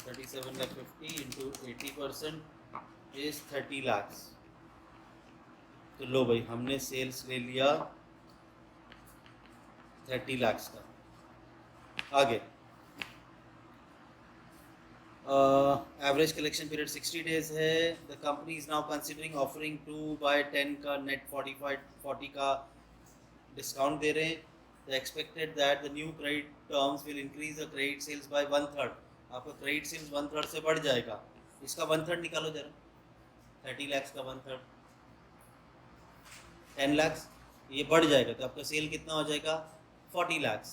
37,50,000 into 80% is 30 lakh. तो लो भाई हमने सेल्स ले लिया 30 लाख का। आगे एवरेज कलेक्शन पीरियड 60 डेज है। The company is now considering offering 2/10 का नेट 40 का डिस्काउंट दे रहे हैं। The expected that the new credit terms will increase the credit sales by 1/3। आपका क्रेडिट सेल्स 1/3 से बढ़ जाएगा। इसका 1/3 निकालो जरा, 30 लाख का 1/3 10 लाख, ये बढ़ जाएगा तो आपका सेल कितना हो जाएगा 40 लाख।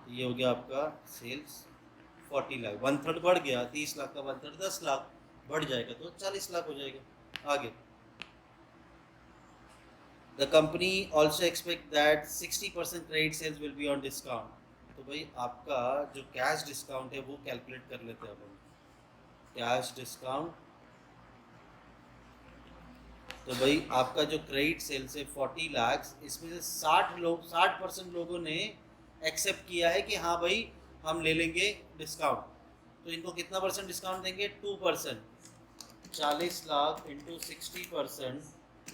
ये हो गया आपका सेल्स 40 लाख, 1/3 बढ़ गया, 30 लाख का 1/3 10 लाख बढ़ जाएगा तो 40 लाख हो जाएगा। आगे the company also expect that 60% credit sales will be on discount. तो भाई आपका जो कैश डिस्काउंट है वो कैलकुलेट कर लेते हैं अब हम। कैश डिस्काउंट, तो भाई आपका जो क्रेडिट सेल्स है 40 लाख, इसमें से 60% लोगों ने एक्सेप्ट किया है कि हाँ भाई हम ले लेंगे डिस्काउंट, तो इनको कितना परसेंट डिस्काउंट देंगे 2%। 40 लाख इंटू 60%,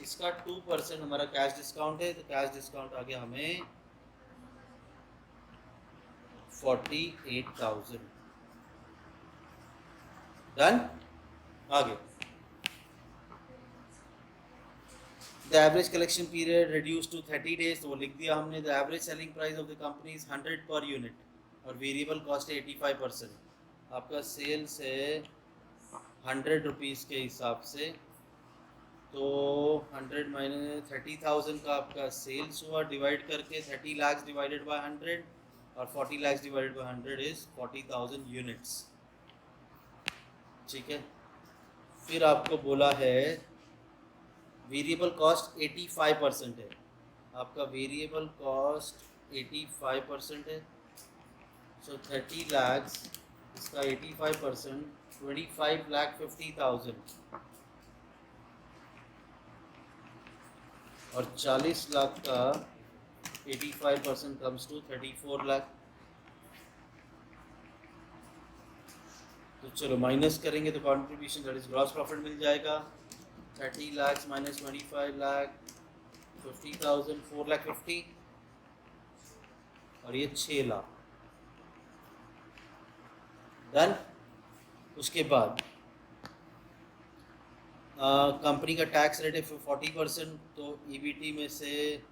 इसका 2% हमारा कैश डिस्काउंट है, तो कैश डिस्काउंट आ गया हमें 48,000। डन। आगे the average collection period reduce to 30 days, तो वो लिख दिया हमने। The average selling price of the company is 100 per unit और वेरिएबल कॉस्ट है 85%। आपका सेल्स है 100 रुपीज़ के हिसाब से, तो 100 माइनस 30,000 का आपका सेल्स हुआ, डिवाइड करके 30 लाख डिवाइडेड बाय 100 और 40 lakh divided by 100 is 40,000 units. ठीक है, फिर आपको बोला है वेरिएबल कॉस्ट 85% है। आपका वेरिएबल कॉस्ट 85% है, सो 30 लाख इसका 85% 25,50,000 और 40 लाख का 85% कम्स टू 34 लाख। तो चलो माइनस करेंगे तो contribution that is gross profit मिल जाएगा। 30 लाख माइनस 25 लाख 50,000 4 लाख 50 और ये 6 लाख। डन। उसके बाद कंपनी का टैक्स रेट है 40%, तो ईबीटी में से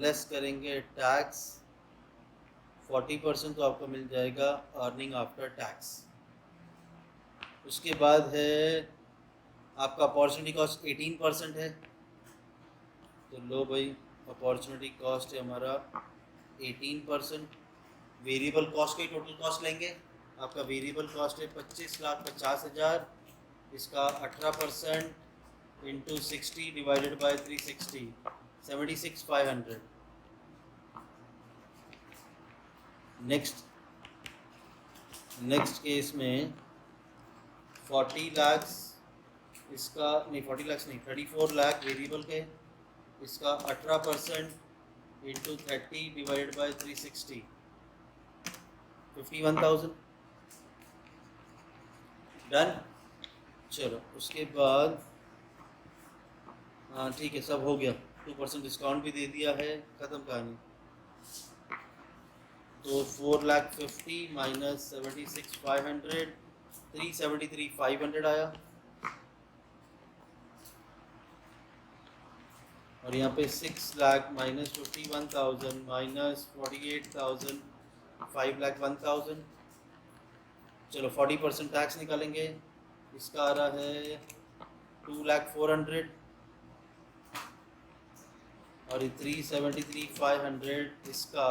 लेस करेंगे टैक्स 40%, तो आपको मिल जाएगा अर्निंग आफ्टर टैक्स। उसके बाद है आपका अपॉर्चुनिटी कॉस्ट 18% है, तो लो भाई अपॉर्चुनिटी कॉस्ट है हमारा 18%। वेरिएबल कॉस्ट की टोटल कॉस्ट लेंगे, आपका वेरिएबल कॉस्ट है 25,50,000, इसका 18% into 60 divided by 360 76,500। Next case में 40 लाख इसका नहीं, 40 लाख नहीं 34 लाख वेरिएबल के, इसका 18% इंटू 30 डिवाइडेड बाय 360 51,000। डन। चलो उसके बाद हाँ ठीक है, सब हो गया, 2% डिस्काउंट भी दे दिया है, ख़त्म कहानी। तो 4,50,000 माइनस 76,500, 373,500 आया। और यहाँ पे 6,00,000 माइनस 51,000 माइनस 48,000, 5,01,000। चलो 40% टैक्स निकालेंगे। इसका आ रहा है 2,04,000 और 373,500, इसका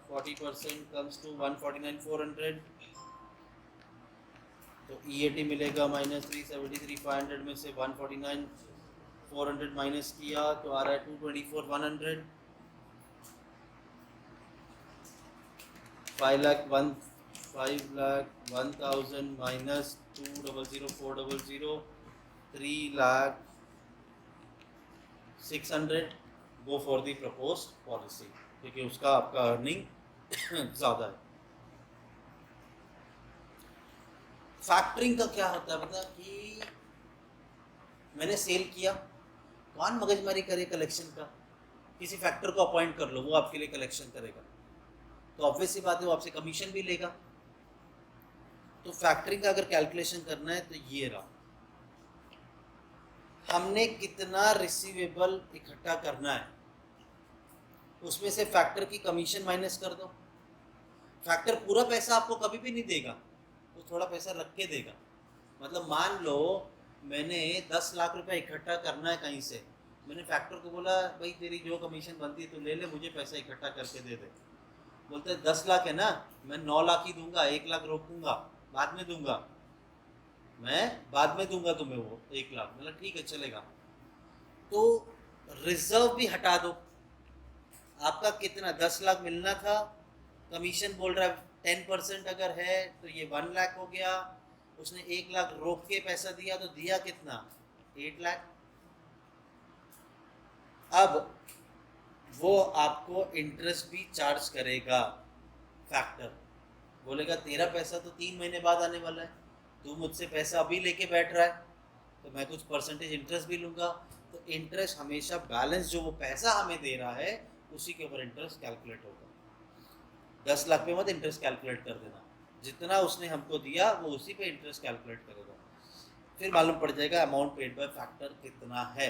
40% कम्स टू 149,400। तो EAT मिलेगा माइनस 373,500 में से 149,400 माइनस किया तो आ रहा है 224,100। 5,01,000 minus 2,00,400, 3,06,000। Go for the proposed policy, क्योंकि उसका आपका अर्निंग ज़्यादा है। फैक्टरिंग का क्या होता है पता कि मैंने सेल किया, कौन मगजमारी करे कलेक्शन का, किसी फैक्टर को अपॉइंट कर लो, वो आपके लिए कलेक्शन करेगा, तो ऑब्वियस सी बात है वो आपसे कमीशन भी लेगा। तो फैक्टरिंग का अगर कैलकुलेशन करना है तो ये रहा, हमने कितना रिसीवेबल इकट्ठा करना है, उसमें से फैक्टर की कमीशन माइनस कर दो। फैक्टर पूरा पैसा आपको कभी भी नहीं देगा, वो थोड़ा पैसा रख के देगा। मतलब मान लो मैंने 10 लाख रुपए इकट्ठा करना है कहीं से, मैंने फैक्टर को बोला भाई तेरी जो कमीशन बनती है तो ले ले, मुझे पैसा इकट्ठा करके दे दे। बोलते 10 लाख है ना, मैं 9 लाख ही दूंगा, 1 लाख रोक दूंगा, बाद में दूंगा, मैं बाद में दूंगा तुम्हें वो 1 लाख। मतलब ठीक है चलेगा। तो रिजर्व भी हटा दो। आपका कितना 10 लाख मिलना था, कमीशन बोल रहा है 10% अगर है तो ये 1 लाख हो गया। उसने 1 लाख रोक के पैसा दिया तो दिया कितना 8 लाख। अब वो आपको इंटरेस्ट भी चार्ज करेगा। फैक्टर बोलेगा तेरा पैसा तो 3 महीने बाद आने वाला है, तू मुझसे पैसा अभी लेके बैठ रहा है तो मैं कुछ परसेंटेज इंटरेस्ट भी लूँगा। तो इंटरेस्ट हमेशा बैलेंस जो वो पैसा हमें दे रहा है उसी के ऊपर इंटरेस्ट कैलकुलेट होगा। 10 लाख पे मत इंटरेस्ट कैलकुलेट कर देना, जितना उसने हमको दिया वो उसी पे इंटरेस्ट कैलकुलेट करेगा। फिर मालूम पड़ जाएगा अमाउंट पेड बाय फैक्टर कितना है,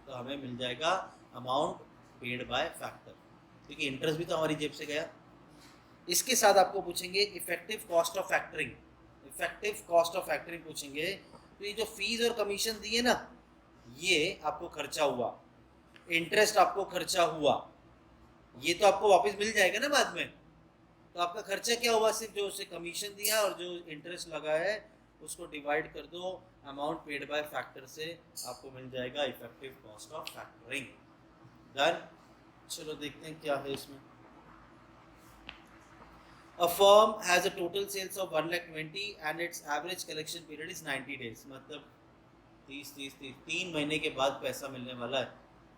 तो हमें मिल जाएगा अमाउंट पेड बाय फैक्टर, क्योंकि इंटरेस्ट भी तो हमारी जेब से गया। इसके साथ आपको पूछेंगे effective cost of factoring. Effective cost of factoring पूछेंगे तो ये जो फीस और कमीशन दिए ना, ये आपको खर्चा हुआ, इंटरेस्ट आपको खर्चा हुआ, ये तो आपको वापस मिल जाएगा ना बाद में। तो आपका खर्चा क्या हुआ, सिर्फ जो उसे कमीशन दिया और जो इंटरेस्ट लगा है उसको डिवाइड कर दो अमाउंट पेड बाय फैक्टर से, आपको मिल जाएगा effective cost of factoring. Done. चलो देखते हैं क्या है इसमें। A firm has a total sales of 1,20,000 and its average collection period is 90 days। मतलब 30 3 महीने के बाद पैसा मिलने वाला है,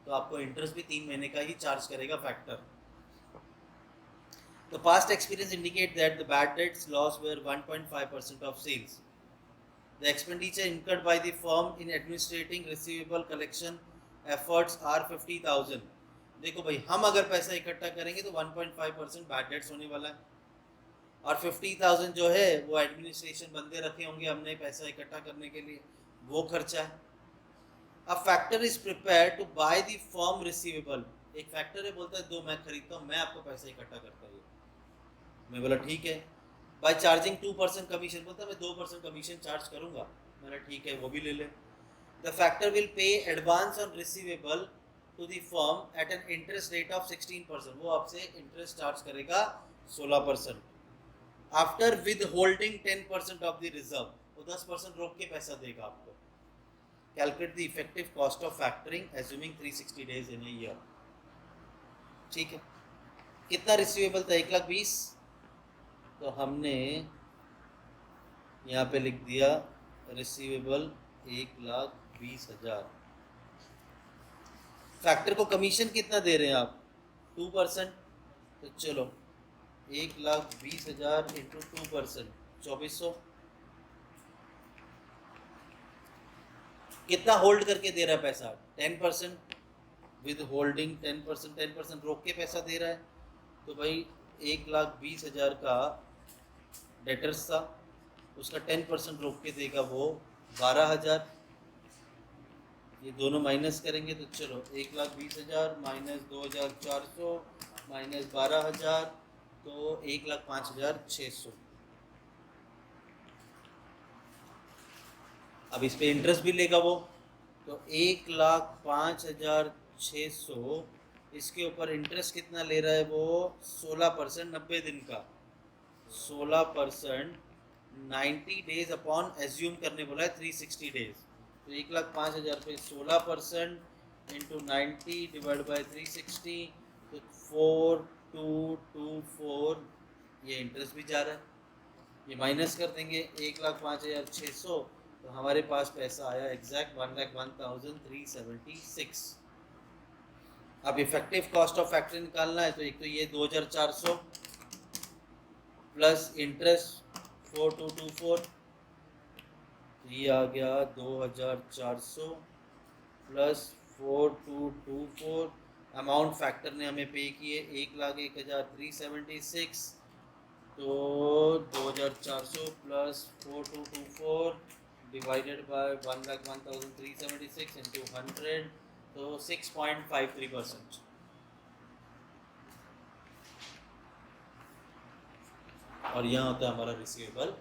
तो आपको इंटरेस्ट भी 3 महीने का ही चार्ज करेगा factor. The past experience indicate that the bad debts loss were 1.5% of sales. The expenditure incurred by the firm in administrating receivable collection efforts are 50,000। देखो भाई, हम अगर पैसा इकट्ठा करेंगे तो 1.5% बैड डेट्स होने वाला है, और 50,000 जो है वो एडमिनिस्ट्रेशन बंदे रखे होंगे हमने पैसा इकट्ठा करने के लिए, वो खर्चा है। अब factor is prepare to buy the firm receivable. एक फैक्टर है, बोलता है दो मैं खरीदता हूँ, मैं आपको पैसा इकट्ठा करता हूँ। मैं बोला ठीक है, बाय चार्जिंग 2% कमीशन, बोलता मैं 2% कमीशन चार्ज करूँगा। मैंने ठीक है वो भी ले ले। The factor will pay advance on receivable to the firm at an interest rate of 16%। वो आपसे इंटरेस्ट चार्ज करेगा 16%। After withholding 10% of the reserve, वो 10% रोक के पैसा देगा आपको। Calculate the effective cost of factoring assuming 360 days in a year. ठीक है, कितना रिसीवेबल था 1,20,000, तो हमने यहाँ पे लिख दिया रिसीवेबल 1,20,000। फैक्टर को कमीशन कितना दे रहे हैं आप 2%, तो चलो 1,20,000 इंटू 2%, 2,400। कितना होल्ड करके दे रहा है पैसा 10%, विद होल्डिंग 10%, 10% रोक के पैसा दे रहा है, तो भाई 1,20,000 का डेटर्स था, उसका 10% रोक के देगा वो 12,000। ये दोनों माइनस करेंगे तो चलो 1,20,000 माइनस 2,400 माइनस 12,000 तो 1,05,600। अब इस पे इंटरेस्ट भी लेगा वो, तो 1,05,600 इसके ऊपर इंटरेस्ट कितना ले रहा है वो 16%, 90 दिन का 16%, 90 डेज अपॉन एज्यूम करने बोला है 360 डेज। तो 1,05,000 पे 16% इंटू 90 डिवाइड बाई 360 तो 4224, ये इंटरेस्ट भी जा रहा है। ये माइनस कर देंगे 1,05,600 तो हमारे पास पैसा आया एग्जैक्ट 1,01,376। अब इफेक्टिव कॉस्ट ऑफ फैक्ट्री निकालना है, तो एक तो ये 2,400 प्लस इंटरेस्ट 4224, तो ये आ गया 2,400 प्लस 4224। अमाउंट फैक्टर ने हमें पे किए 1,01,376, तो 2,400 प्लस 4224 डिवाइडेड बाय 1,01,376 इंटू 100 तो 6.53%। और यहाँ होता है हमारा रिसीवेबल